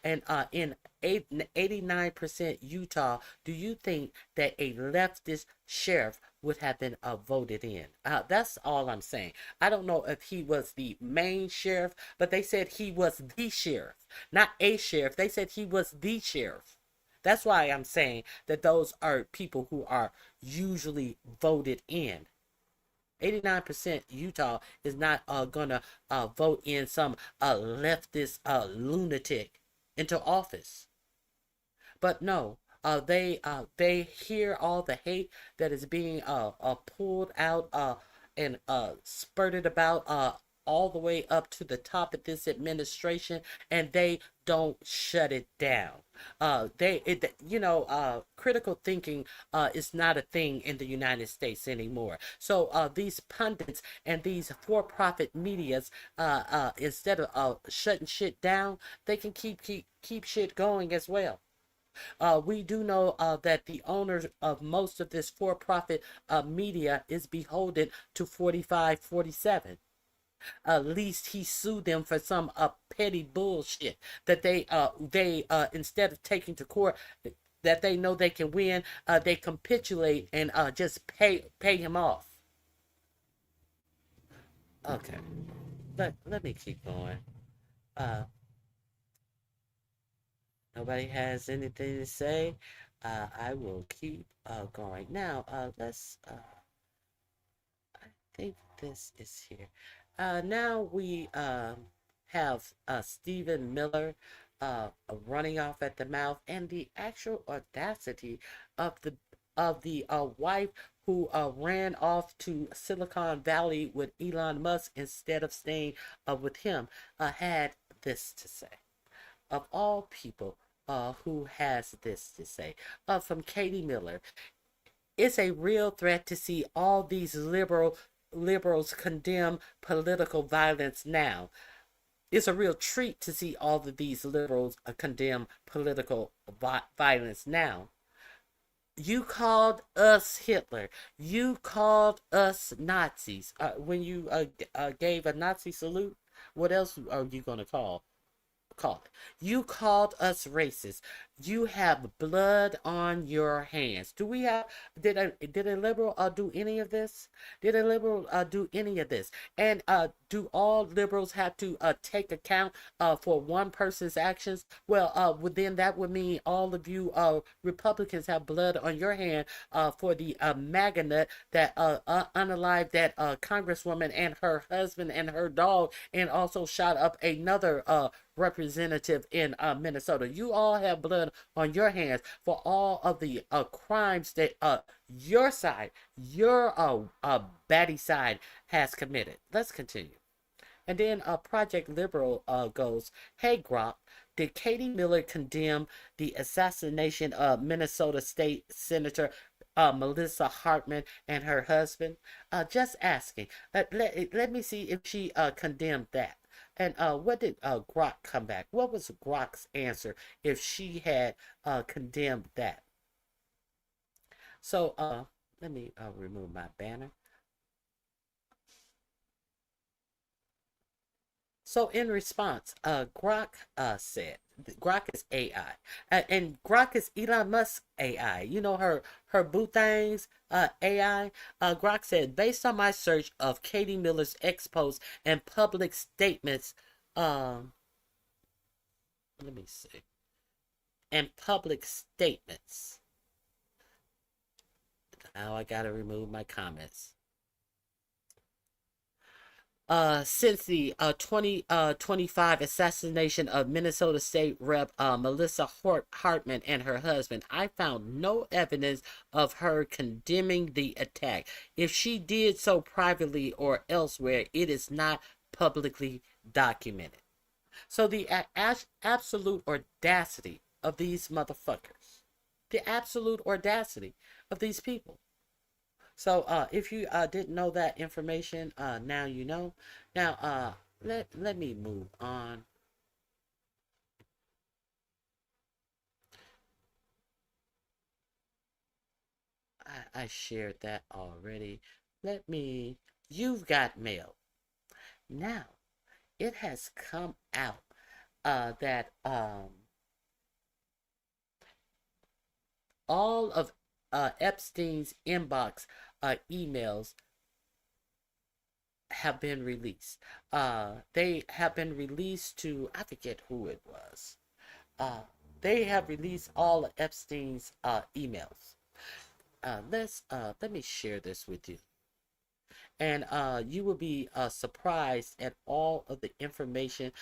And in 89% Utah, do you think that a leftist sheriff would have been voted in? That's all I'm saying. I don't know if he was the main sheriff, but they said he was the sheriff. Not a sheriff. They said he was the sheriff. That's why I'm saying that those are people who are usually voted in. 89% Utah is not gonna vote in some leftist lunatic into office. But no, they hear all the hate that is being pulled out and spurted about all the way up to the top of this administration, and they don't shut it down. Critical thinking is not a thing in the United States anymore. So these pundits and these for-profit medias, instead of shutting shit down, they can keep shit going as well. We do know that the owners of most of this for-profit media is beholden to 4547. At least he sued them for some petty bullshit that they instead of taking to court that they know they can win, they capitulate and just pay him off. Okay, let me keep going. Nobody has anything to say. I will keep going. Now, let's. I think this is here. Now we have Stephen Miller running off at the mouth, and the actual audacity of the wife who ran off to Silicon Valley with Elon Musk instead of staying with him, had this to say. Of all people, who has this to say? From Katie Miller. It's a real threat to see all these liberals condemn political violence now. It's a real treat to see all of these liberals condemn political violence now. You called us Hitler. You called us Nazis. When you gave a Nazi salute, what else are you going to call it? You called us racist. You have blood on your hands. Did a liberal do any of this? Did a liberal do any of this? And do all liberals have to take account for one person's actions? Well, then that would mean all of you Republicans have blood on your hand for the MAGA nut that unalived that congresswoman and her husband and her dog, and also shot up another representative in Minnesota. You all have blood on your hands for all of the crimes that your side, your baddie side has committed. Let's continue. And then Project Liberal goes, hey Grok, did Katie Miller condemn the assassination of Minnesota State Senator Melissa Hartman and her husband? Just asking. Let me see if she condemned that. And what did Grok come back? What was Grok's answer if she had condemned that? So let me remove my banner. So in response, Grok said, Grok is AI, and Grok is Elon Musk AI. You know her boo things AI. Grok said, based on my search of Katie Miller's ex posts and public statements Um, let me see. And public statements. Now I gotta remove my comments. Since the 2025 assassination of Minnesota State Rep. Melissa Hartman and her husband, I found no evidence of her condemning the attack. If she did so privately or elsewhere, it is not publicly documented. So the absolute audacity of these motherfuckers. The absolute audacity of these people. So if you didn't know that information, now you know. Now let me move on. I shared that already. You've got mail. Now it has come out that all of Epstein's inbox emails have been released. They have been released to, I forget who it was. They have released all of Epstein's emails. Let me share this with you. And you will be surprised at all of the information,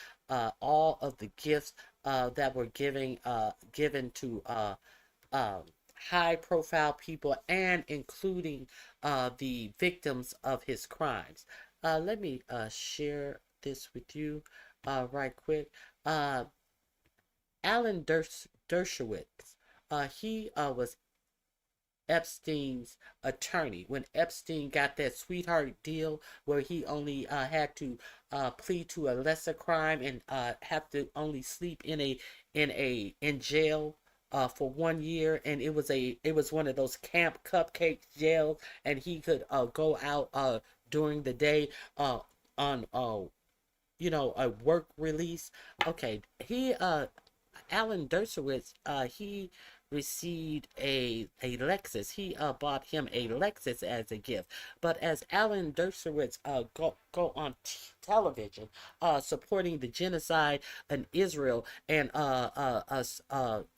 all of the gifts that were given to high-profile people, and including the victims of his crimes. Let me share this with you right quick. Alan Dershowitz, he was Epstein's attorney when Epstein got that sweetheart deal where he only had to plead to a lesser crime and have to only sleep in jail for 1 year, and it was one of those camp cupcake jails, and he could go out during the day on a work release. Okay, Alan Dershowitz, he received a Lexus. He bought him a Lexus as a gift. But as Alan Dershowitz go on television supporting the genocide in Israel and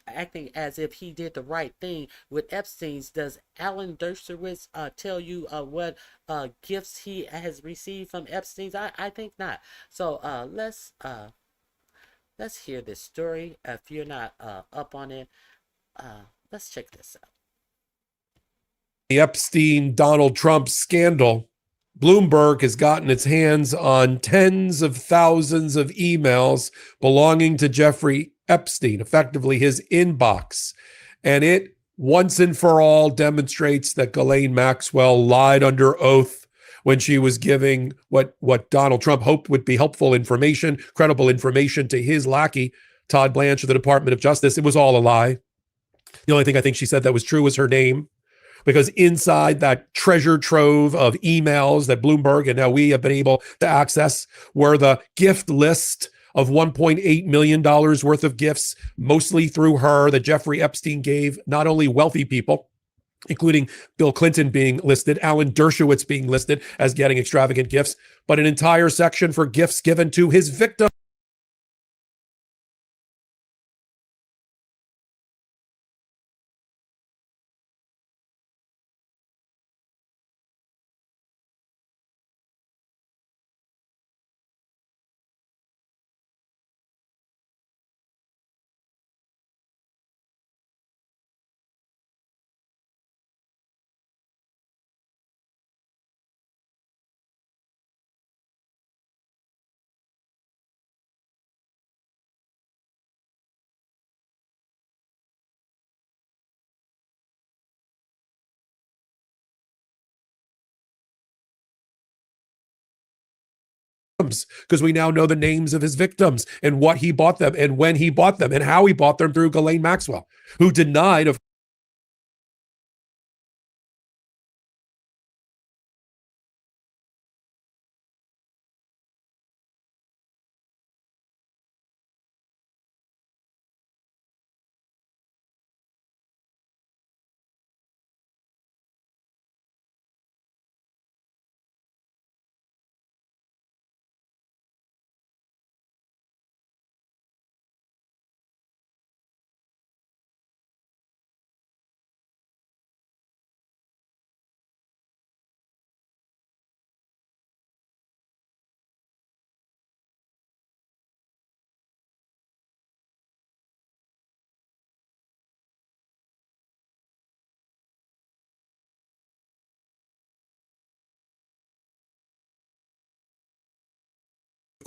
acting as if he did the right thing with Epstein's, does Alan Dershowitz tell you what gifts he has received from Epstein's? I think not. So let's hear this story. If you're not up on it, let's check this out. The Epstein Donald Trump scandal, Bloomberg has gotten its hands on tens of thousands of emails belonging to Jeffrey Epstein, effectively his inbox. And it once and for all demonstrates that Ghislaine Maxwell lied under oath when she was giving what Donald Trump hoped would be helpful information, credible information to his lackey, Todd Blanche of the Department of Justice. It was all a lie. The only thing I think she said that was true was her name, because inside that treasure trove of emails that Bloomberg and now we have been able to access were the gift list of $1.8 million worth of gifts, mostly through her, that Jeffrey Epstein gave not only wealthy people, including Bill Clinton being listed, Alan Dershowitz being listed as getting extravagant gifts, but an entire section for gifts given to his victims. Because we now know the names of his victims and what he bought them and when he bought them and how he bought them through Ghislaine Maxwell, who denied, of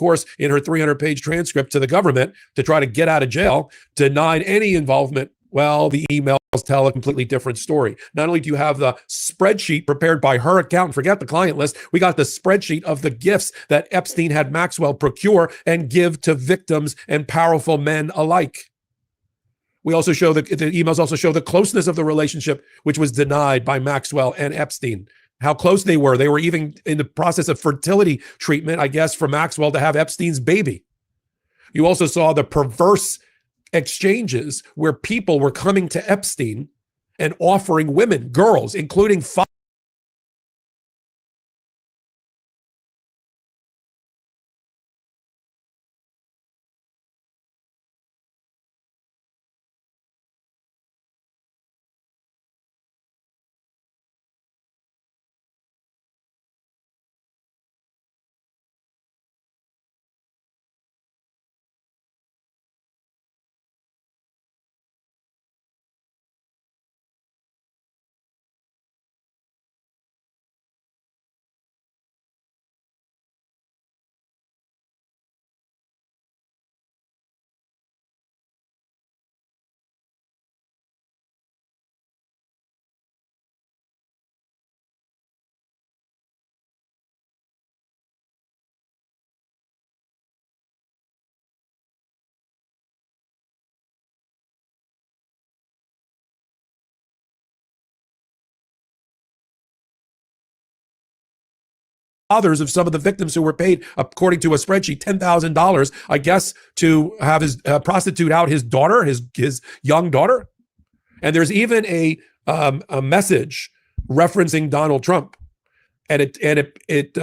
course, in her 300-page transcript to the government to try to get out of jail, denied any involvement. Well, the emails tell a completely different story. Not only do you have the spreadsheet prepared by her accountant, forget the client list, we got the spreadsheet of the gifts that Epstein had Maxwell procure and give to victims and powerful men alike. We also show the emails also show the closeness of the relationship, which was denied by Maxwell and Epstein. How close they were. They were even in the process of fertility treatment, I guess, for Maxwell to have Epstein's baby. You also saw the perverse exchanges where people were coming to Epstein and offering women, girls, including fathers of some of the victims who were paid, according to a spreadsheet, $10,000, I guess, to have his prostitute out his daughter, his young daughter. And there's even a message referencing Donald Trump, and it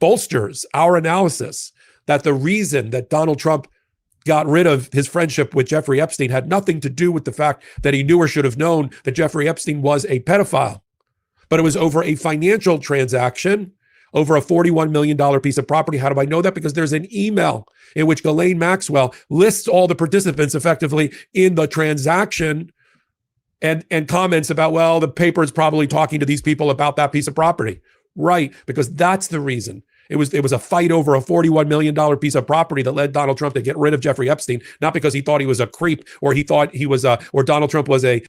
bolsters our analysis that the reason that Donald Trump got rid of his friendship with Jeffrey Epstein had nothing to do with the fact that he knew or should have known that Jeffrey Epstein was a pedophile, but it was over a financial transaction, over a $41 million piece of property. How do I know that? Because there's an email in which Ghislaine Maxwell lists all the participants effectively in the transaction and comments about, well, the paper is probably talking to these people about that piece of property. Right, because that's the reason. It was a fight over a $41 million piece of property that led Donald Trump to get rid of Jeffrey Epstein, not because he thought he was a creep or he thought he was or Donald Trump was a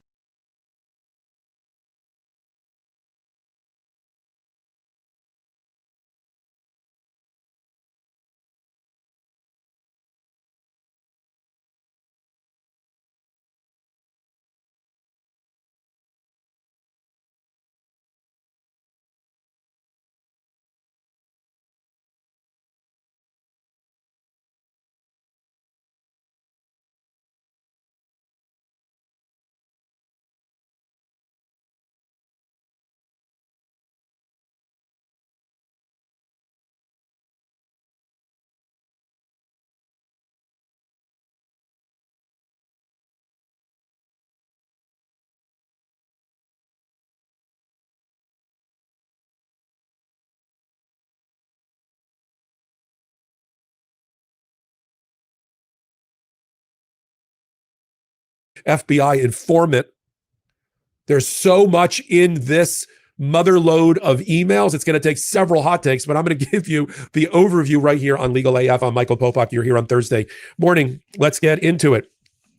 FBI informant. There's so much in this mother load of emails. It's going to take several hot takes, but I'm going to give you the overview right here on Legal AF. I'm Michael Popak. You're here on Thursday morning. Let's get into it.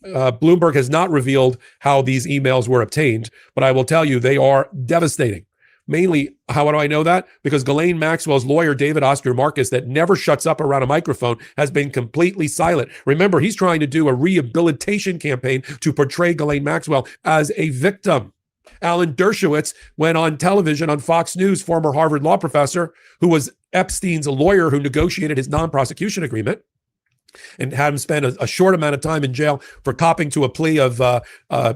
Bloomberg has not revealed how these emails were obtained, but I will tell you they are devastating. Mainly, how do I know that? Because Ghislaine Maxwell's lawyer, David Oscar Marcus, that never shuts up around a microphone, has been completely silent. Remember, he's trying to do a rehabilitation campaign to portray Ghislaine Maxwell as a victim. Alan Dershowitz went on television on Fox News, former Harvard law professor, who was Epstein's lawyer who negotiated his non-prosecution agreement and had him spend a short amount of time in jail for copping to a plea of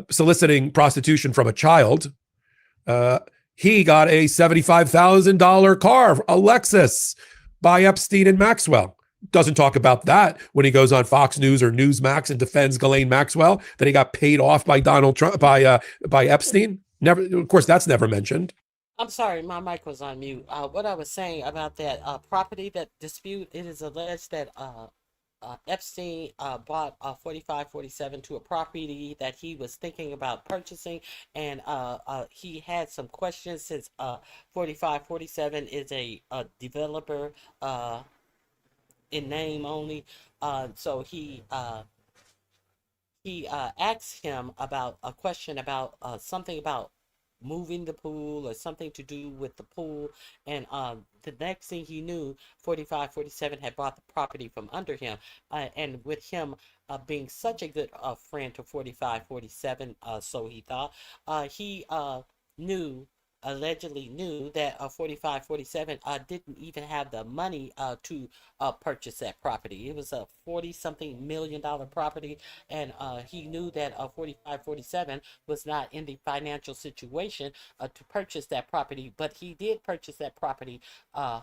soliciting prostitution from a child. He got a $75,000 car, a Lexus, by Epstein and Maxwell. Doesn't talk about that when he goes on Fox News or Newsmax and defends Ghislaine Maxwell, that he got paid off by Donald Trump, by Epstein. Never, of course, that's never mentioned. I'm sorry, my mic was on mute. What I was saying about that property, that dispute, it is alleged that Epstein bought 4547 to a property that he was thinking about purchasing, and he had some questions since 4547 is a developer in name only. So he asked him about a question about something about moving the pool or something to do with the pool. And the next thing he knew, 4547 had bought the property from under him. And with him being such a good friend to 4547, so he thought, he knew allegedly knew that 4547 didn't even have the money to purchase that property. It was a 40 something million dollar property, and he knew that 4547 was not in the financial situation to purchase that property, but he did purchase that property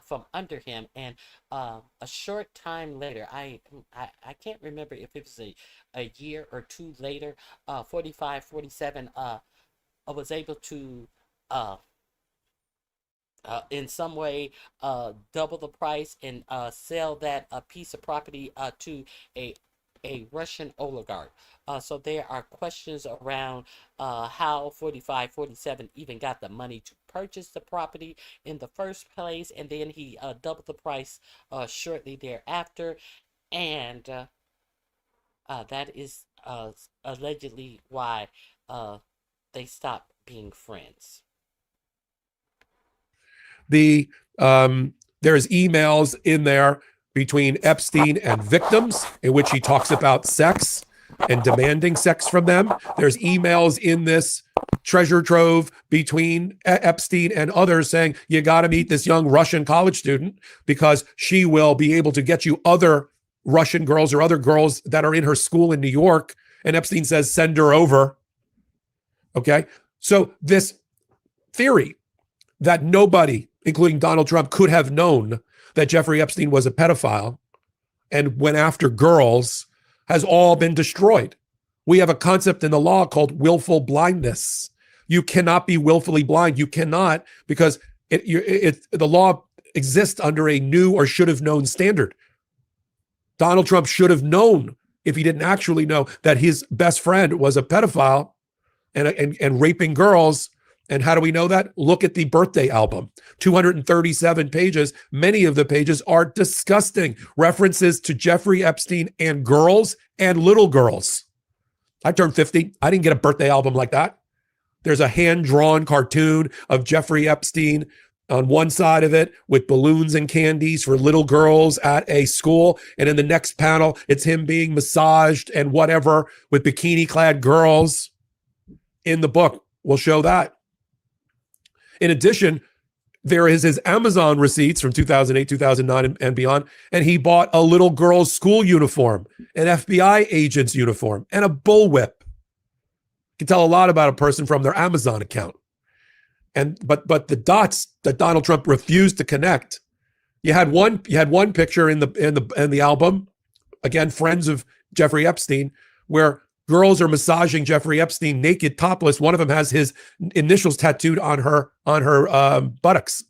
from under him. And a short time later, I can't remember if it was a year or two later, 4547 was able to in some way double the price and sell that piece of property to a Russian oligarch. So there are questions around how 4547 even got the money to purchase the property in the first place, and then he doubled the price shortly thereafter, and that is allegedly why they stopped being friends. There's emails in there between Epstein and victims in which he talks about sex and demanding sex from them. There's emails in this treasure trove between Epstein and others saying, you got to meet this young Russian college student because she will be able to get you other Russian girls or other girls that are in her school in New York. And Epstein says, send her over. Okay. So this theory that nobody, including Donald Trump, could have known that Jeffrey Epstein was a pedophile and went after girls has all been destroyed. We have a concept in the law called willful blindness. You cannot be willfully blind. You cannot, because the law exists under a new or should have known standard. Donald Trump should have known, if he didn't actually know, that his best friend was a pedophile and raping girls. And how do we know that? Look at the birthday album, 237 pages. Many of the pages are disgusting references to Jeffrey Epstein and girls and little girls. I turned 50. I didn't get a birthday album like that. There's a hand-drawn cartoon of Jeffrey Epstein on one side of it with balloons and candies for little girls at a school. And in the next panel, it's him being massaged and whatever with bikini-clad girls. In the book, we'll show that. In addition, there is his Amazon receipts from 2008, 2009, and beyond. And he bought a little girl's school uniform, an FBI agent's uniform, and a bullwhip. You can tell a lot about a person from their Amazon account. But the dots that Donald Trump refused to connect. You had one picture in the album, again, friends of Jeffrey Epstein, where girls are massaging Jeffrey Epstein naked, topless. One of them has his initials tattooed on her buttocks.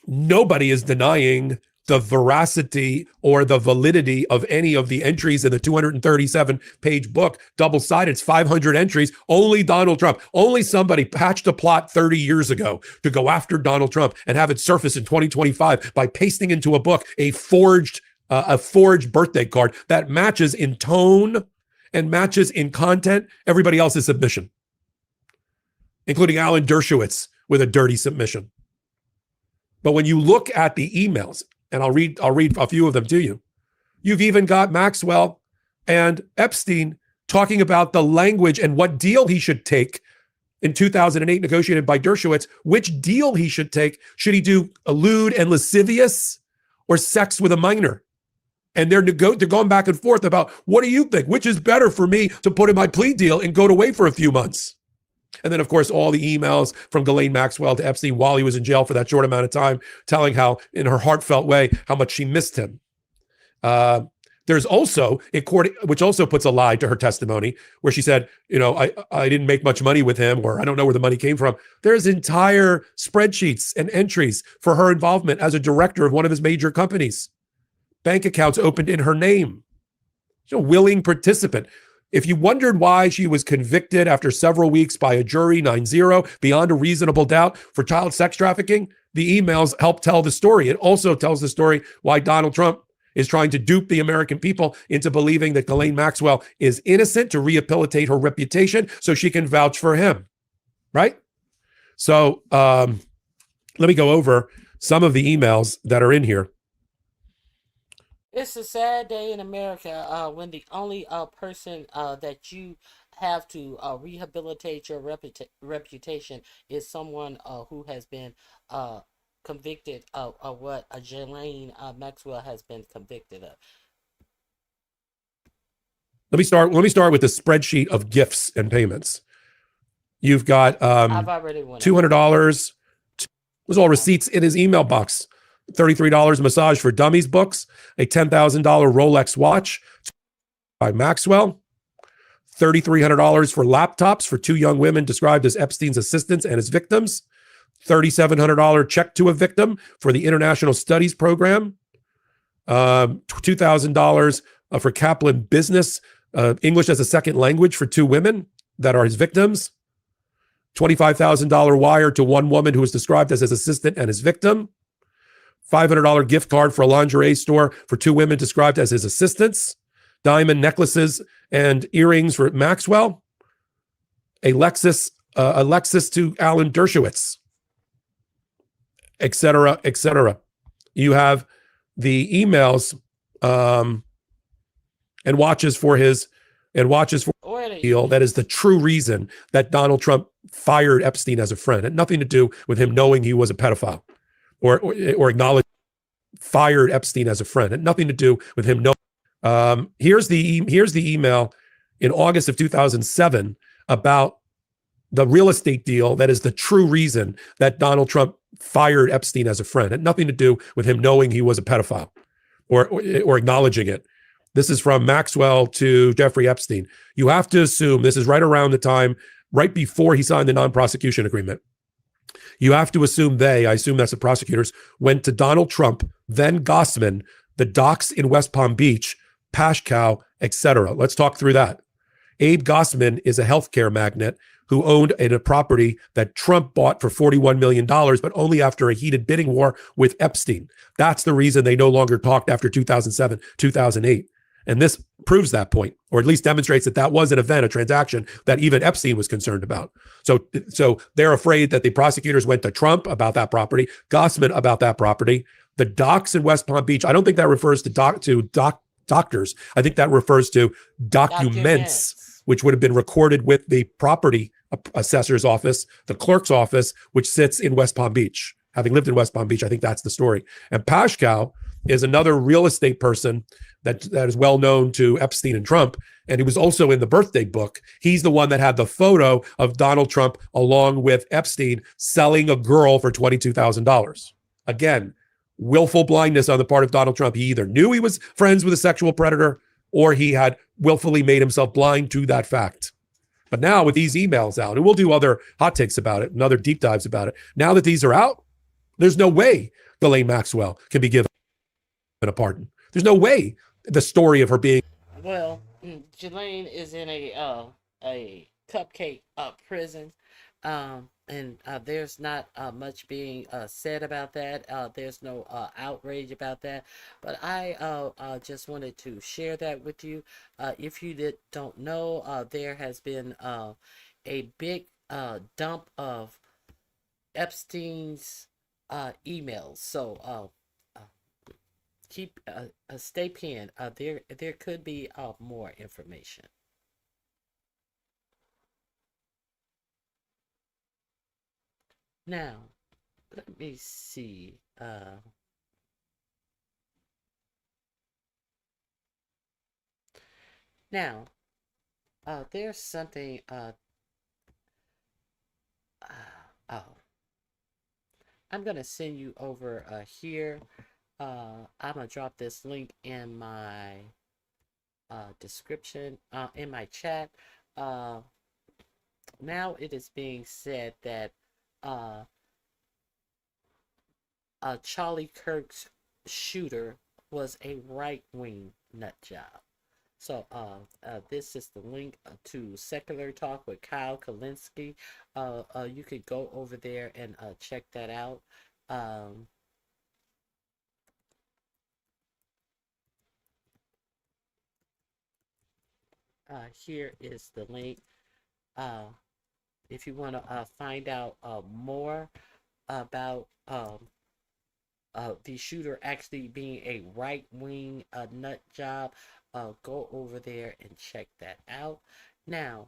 Nobody is denying the veracity or the validity of any of the entries in the 237-page book, double-sided. It's 500 entries. Only Donald Trump, only somebody patched a plot 30 years ago to go after Donald Trump and have it surface in 2025 by pasting into a book a forged birthday card that matches in tone and matches in content everybody else's submission, including Alan Dershowitz with a dirty submission. But when you look at the emails, and I'll read a few of them to you, you've even got Maxwell and Epstein talking about the language and what deal he should take in 2008, negotiated by Dershowitz, which deal he should take. Should he do lewd and lascivious or sex with a minor? And they're going back and forth about, what do you think? Which is better for me to put in my plea deal and go away for a few months? And then, of course, all the emails from Ghislaine Maxwell to Epstein while he was in jail for that short amount of time, telling how, in her heartfelt way, how much she missed him. There's also, which also puts a lie to her testimony, where she said, I didn't make much money with him, or I don't know where the money came from. There's entire spreadsheets and entries for her involvement as a director of one of his major companies. Bank accounts opened in her name. She's a willing participant. If you wondered why she was convicted after several weeks by a jury 9-0 beyond a reasonable doubt for child sex trafficking, the emails help tell the story. It also tells the story why Donald Trump is trying to dupe the American people into believing that Ghislaine Maxwell is innocent to rehabilitate her reputation so she can vouch for him, right? So let me go over some of the emails that are in here. It's a sad day in America when the only person that you have to rehabilitate your reputation is someone who has been convicted of what Ghislaine Maxwell has been convicted of. Let me start with the spreadsheet of gifts and payments. You've got I've already went $200. Was all receipts in his email box. $33 Massage for Dummies books, a $10,000 Rolex watch by Maxwell, $3,300 for laptops for two young women described as Epstein's assistants and his victims, $3,700 check to a victim for the International Studies Program, $2,000 for Kaplan Business, English as a second language for two women that are his victims, $25,000 wire to one woman who was described as his assistant and his victim, $500 gift card for a lingerie store for two women described as his assistants, diamond necklaces and earrings for Maxwell, a Lexus to Alan Dershowitz, et cetera, et cetera. You have the emails and watches for deal that is the true reason that Donald Trump fired Epstein as a friend. It had nothing to do with him knowing he was a pedophile or acknowledge fired Epstein as a friend. It had nothing to do with him knowing. Here's the email in August of 2007 about the real estate deal that is the true reason that Donald Trump fired Epstein as a friend. It had nothing to do with him knowing he was a pedophile or acknowledging it. This is from Maxwell to Jeffrey Epstein. You have to assume this is right around the time, right before he signed the non-prosecution agreement. You have to assume I assume that's the prosecutors, went to Donald Trump, then Gossman, the docks in West Palm Beach, Pashkow, etc. Let's talk through that. Abe Gossman is a healthcare magnate who owned a property that Trump bought for $41 million, but only after a heated bidding war with Epstein. That's the reason they no longer talked after 2007, 2008. And this proves that point, or at least demonstrates that that was an event, a transaction that even Epstein was concerned about. So they're afraid that the prosecutors went to Trump about that property, Gossman about that property, the docks in West Palm Beach. I don't think that refers to doctors. I think that refers to documents, which would have been recorded with the property assessor's office, the clerk's office, which sits in West Palm Beach. Having lived in West Palm Beach, I think that's the story. And Pashkow is another real estate person that is well known to Epstein and Trump. And he was also in the birthday book. He's the one that had the photo of Donald Trump along with Epstein selling a girl for $22,000. Again, willful blindness on the part of Donald Trump. He either knew he was friends with a sexual predator or he had willfully made himself blind to that fact. But now with these emails out, and we'll do other hot takes about it and other deep dives about it. Now that these are out, there's no way Ghislaine Maxwell can be given a pardon. There's no way the story of her being. Well, Ghislaine is in a cupcake prison, and there's not much being said about that. There's no outrage about that. But I just wanted to share that with you. If you don't know, there has been a big dump of Epstein's emails. So stay pinned. There could be more information. Now, let me see. Now, there's something. I'm gonna send you over here. I'm gonna drop this link in my description, in my chat. Now it is being said that Charlie Kirk's shooter was a right-wing nut job. So this is the link to Secular Talk with Kyle Kalinske. You could go over there and check that out. Here is the link. If you want to find out more about the shooter actually being a right-wing nut job, go over there and check that out. Now,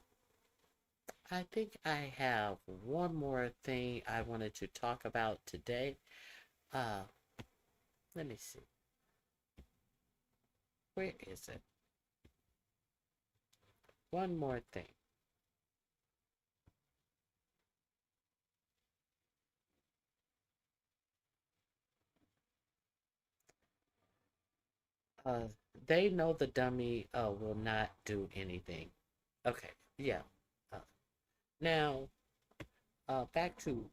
I think I have one more thing I wanted to talk about today. Let me see. Where is it? One more thing. They know the dummy will not do anything. Okay, yeah. Now, back to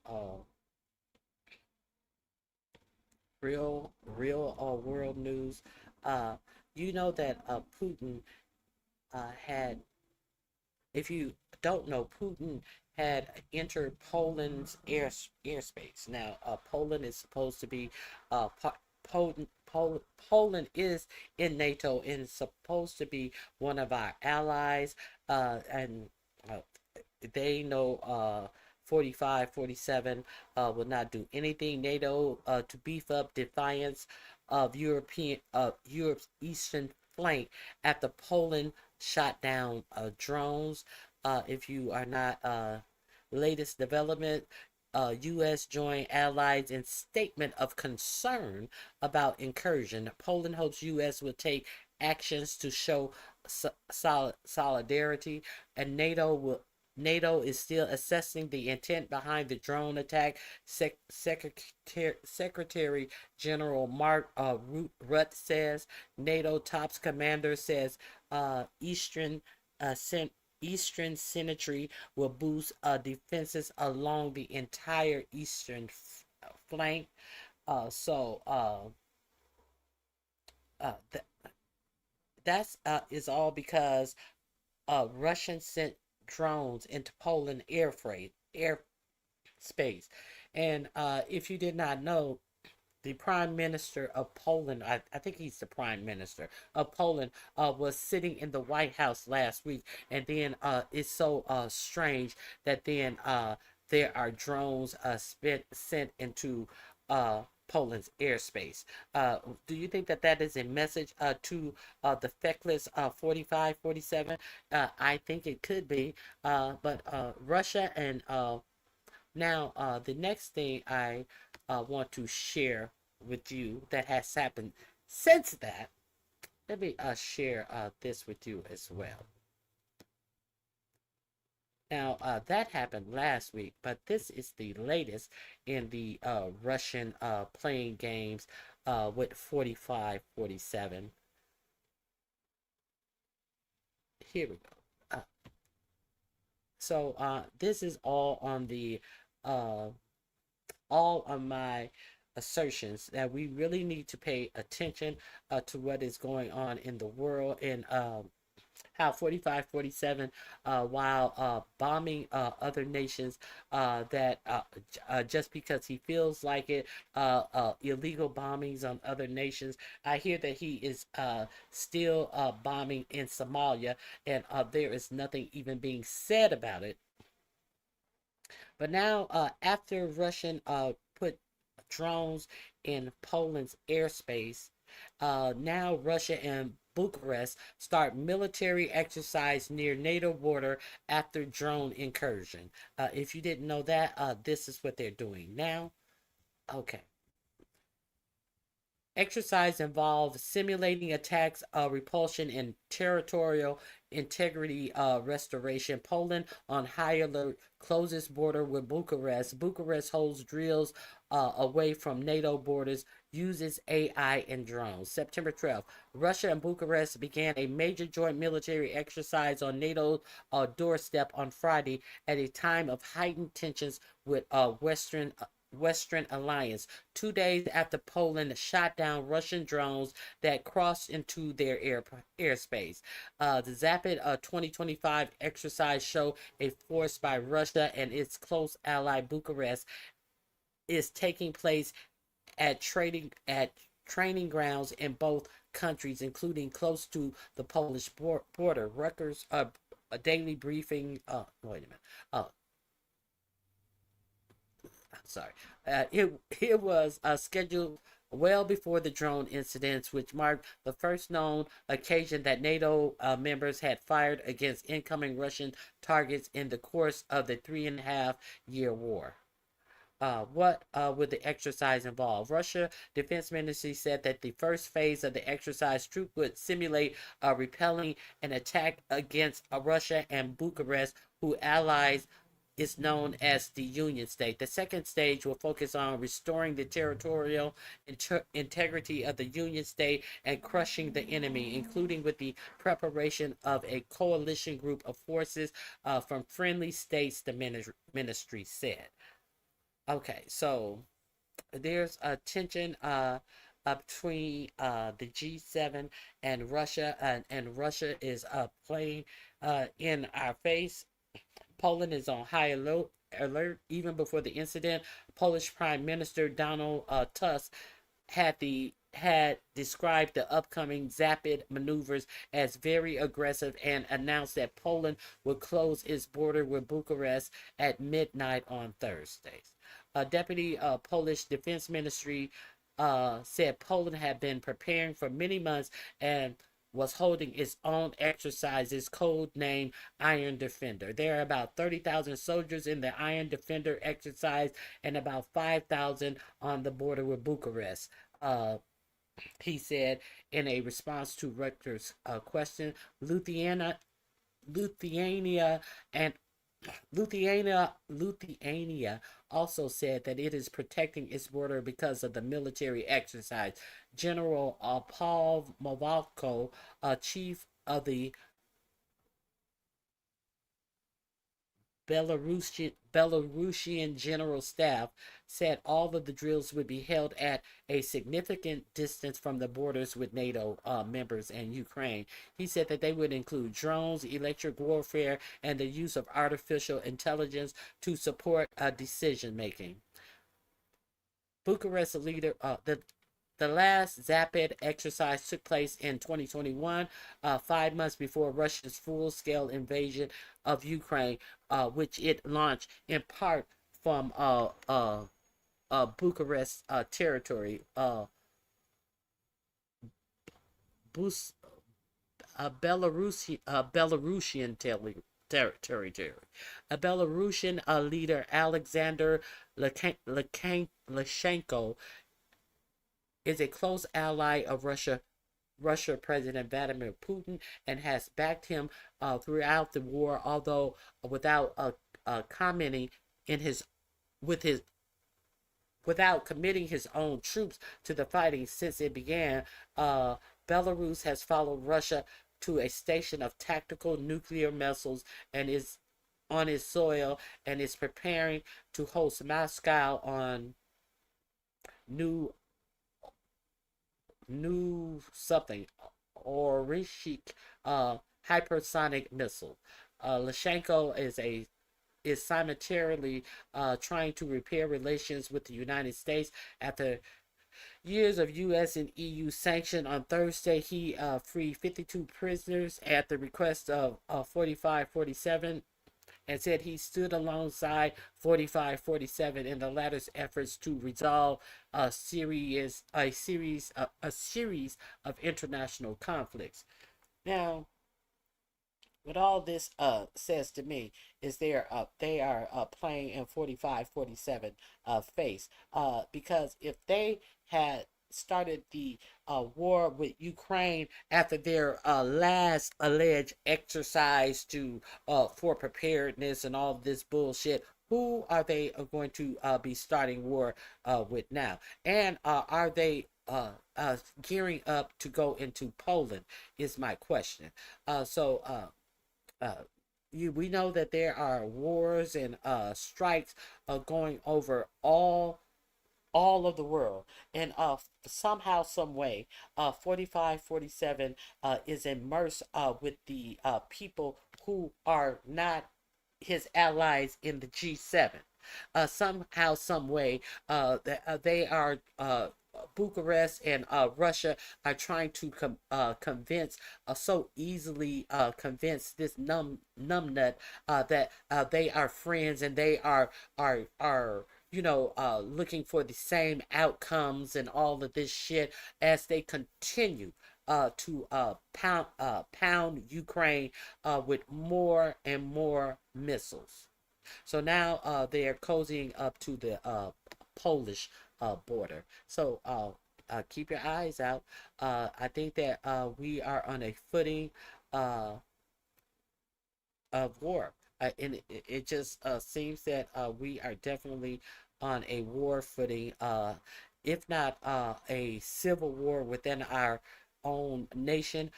real world news. You know that Putin had, if you don't know, Putin had entered Poland's airspace. Now, Poland is supposed to be Poland is in NATO and is supposed to be one of our allies, and they know 45, 47 will not do anything. NATO to beef up defiance of Europe's eastern flank after Poland shot down drones. If you are not latest development, U.S. joined allies in statement of concern about incursion. Poland hopes U.S. will take actions to show solidarity, and NATO is still assessing the intent behind the drone attack. Secretary General Mark Rutte says. NATO tops commander says Eastern Sentry will boost defenses along the entire eastern flank. That's is all because Russian sent drones into Poland airspace. And if you did not know, the Prime Minister of Poland, I think he's the Prime Minister of Poland, was sitting in the White House last week. And then it's so strange that then there are drones sent into Poland's airspace. Do you think that is a message to the feckless 45, 47? I think it could be. But Russia and now the next thing I want to share with you that has happened since that. Let me share this with you as well. Now, that happened last week, but this is the latest in the Russian playing games with 45, 47. Here we go. So this is all on the all of my assertions that we really need to pay attention to what is going on in the world, and how 45, 47, while bombing other nations, that just because he feels like it, illegal bombings on other nations. I hear that he is still bombing in Somalia, and there is nothing even being said about it. But now, after Russian put drones in Poland's airspace, now Russia and Bucharest start military exercise near NATO border after drone incursion. If you didn't know that, this is what they're doing now. Okay. Exercise involves simulating attacks, repulsion, and territorial integrity restoration. Poland on high alert, closes border with Bucharest. Bucharest holds drills away from NATO borders, uses AI and drones. September 12th, Russia and Bucharest began a major joint military exercise on NATO's doorstep on Friday at a time of heightened tensions with Western Western alliance 2 days after Poland shot down Russian drones that crossed into their airspace. The Zapad 2025 exercise show a force by Russia and its close ally Bucharest is taking place at training grounds in both countries, including close to the Polish border. Rutgers a daily briefing. Wait a minute. Sorry. It was scheduled well before the drone incidents, which marked the first known occasion that NATO members had fired against incoming Russian targets in the course of the 3.5 year war. What would the exercise involve? Russia Defense Ministry said that the first phase of the exercise troop would simulate repelling an attack against Russia and Bucharest, who allies is known as the Union State. The second stage will focus on restoring the territorial integrity of the Union State and crushing the enemy, including with the preparation of a coalition group of forces from friendly states, the ministry said. Okay, so there's a tension between the G7 and Russia, and Russia is playing in our face. Poland is on high alert even before the incident. Polish Prime Minister Donald Tusk had described the upcoming Zapad maneuvers as very aggressive and announced that Poland would close its border with Bucharest at midnight on Thursdays. Deputy Polish Defense Ministry said Poland had been preparing for many months and was holding its own exercises, codenamed Iron Defender. There are about 30,000 soldiers in the Iron Defender exercise and about 5,000 on the border with Bucharest. He said in a response to Rutgers' question. Lithuania and Lithuania also said that it is protecting its border because of the military exercise. General Paul Movalko, chief of the Belarusian General Staff, said all of the drills would be held at a significant distance from the borders with NATO members and Ukraine. He said that they would include drones, electric warfare, and the use of artificial intelligence to support decision making. Bucharest leader, the last Zapad exercise took place in 2021, 5 months before Russia's full-scale invasion of Ukraine, which it launched in part from Bucharest territory. Belarusian territory. A Belarusian leader, Alexander Lukashenko, is a close ally of Russia President Vladimir Putin, and has backed him throughout the war, although without commenting without committing his own troops to the fighting since it began. Belarus has followed Russia to a station of tactical nuclear missiles and is on its soil, and is preparing to host Moscow on new something Orishik hypersonic missile. Lukashenko is simultaneously trying to repair relations with the United States after years of U.S. and EU sanction. On Thursday, he freed 52 prisoners at the request of 4547, and said he stood alongside 4547 in the latter's efforts to resolve a series of international conflicts. Now, what all this says to me is they are playing in 4547 face, because if they had started the war with Ukraine after their last alleged exercise for preparedness and all this bullshit, who are they going to be starting war with now? And are they gearing up to go into Poland is my question. We know that there are wars and strikes going over all all of the world. And somehow, some way, 4547 is immersed with the people who are not his allies in the G7. Somehow, some way, they are. Bucharest and Russia are trying to convince, so easily convince this numbnut that they are friends, and they are looking for the same outcomes and all of this shit, as they continue to pound Ukraine with more and more missiles. So now they are cozying up to the Polish border. So keep your eyes out. I think that we are on a footing of war. And it just seems that we are definitely on a war footing, if not a civil war within our own nation.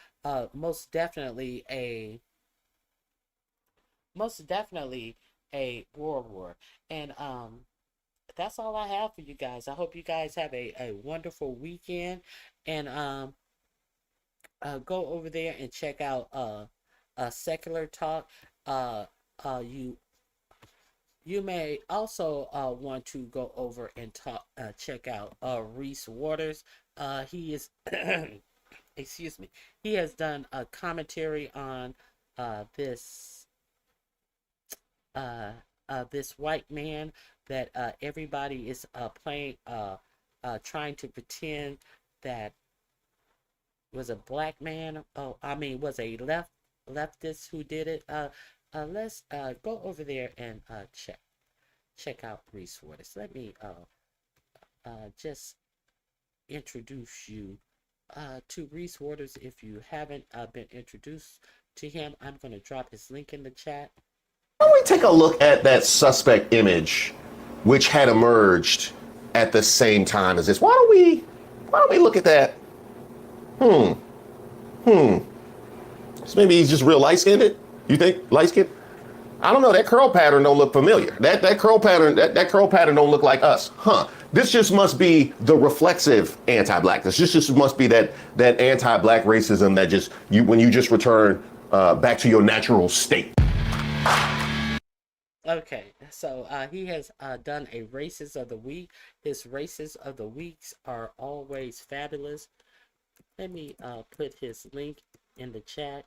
Most definitely a world war. And that's all I have for you guys. I hope you guys have a wonderful weekend. And go over there and check out Secular Talk. Uh, you may also want to go over and check out Reese Waters. He is excuse me. He has done a commentary on this this white man that everybody is playing, trying to pretend that was a black man. Oh, I mean, was a leftist who did it. Let's go over there and check out Reese Waters. Let me just introduce you to Reese Waters. If you haven't been introduced to him, I'm going to drop his link in the chat. Why don't we take a look at that suspect image, which had emerged at the same time as this? Why don't we look at that? So maybe he's just real light-skinned. You think light-skinned? I don't know. That curl pattern don't look familiar. That curl pattern don't look like us, huh? This just must be the reflexive anti-blackness. This just must be that anti-black racism that just when you just return back to your natural state. Okay, so he has done a Races of the Week. His Races of the Weeks are always fabulous. Let me put his link in the chat.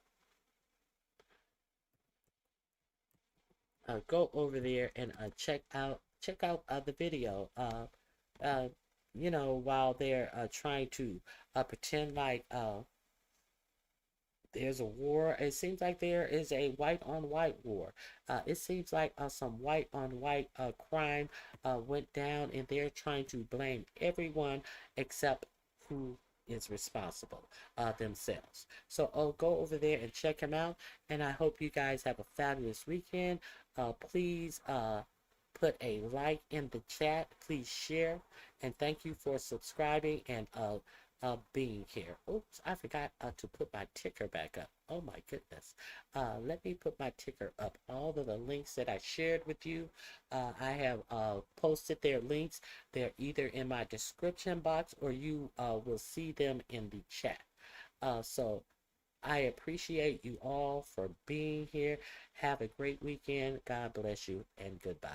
Go over there and check out the video. While they're trying to pretend like there's a war, it seems like there is a white on white war. It seems like some white on white crime went down, and they're trying to blame everyone except who is responsible, themselves. So go over there and check him out, and I hope you guys have a fabulous weekend. Please put a like in the chat. Please share, and thank you for subscribing and being here. Oops, I forgot to put my ticker back up. Oh my goodness. Let me put my ticker up. All of the links that I shared with you, I have posted their links. They're either in my description box, or you will see them in the chat. So I appreciate you all for being here. Have a great weekend. God bless you, and goodbye.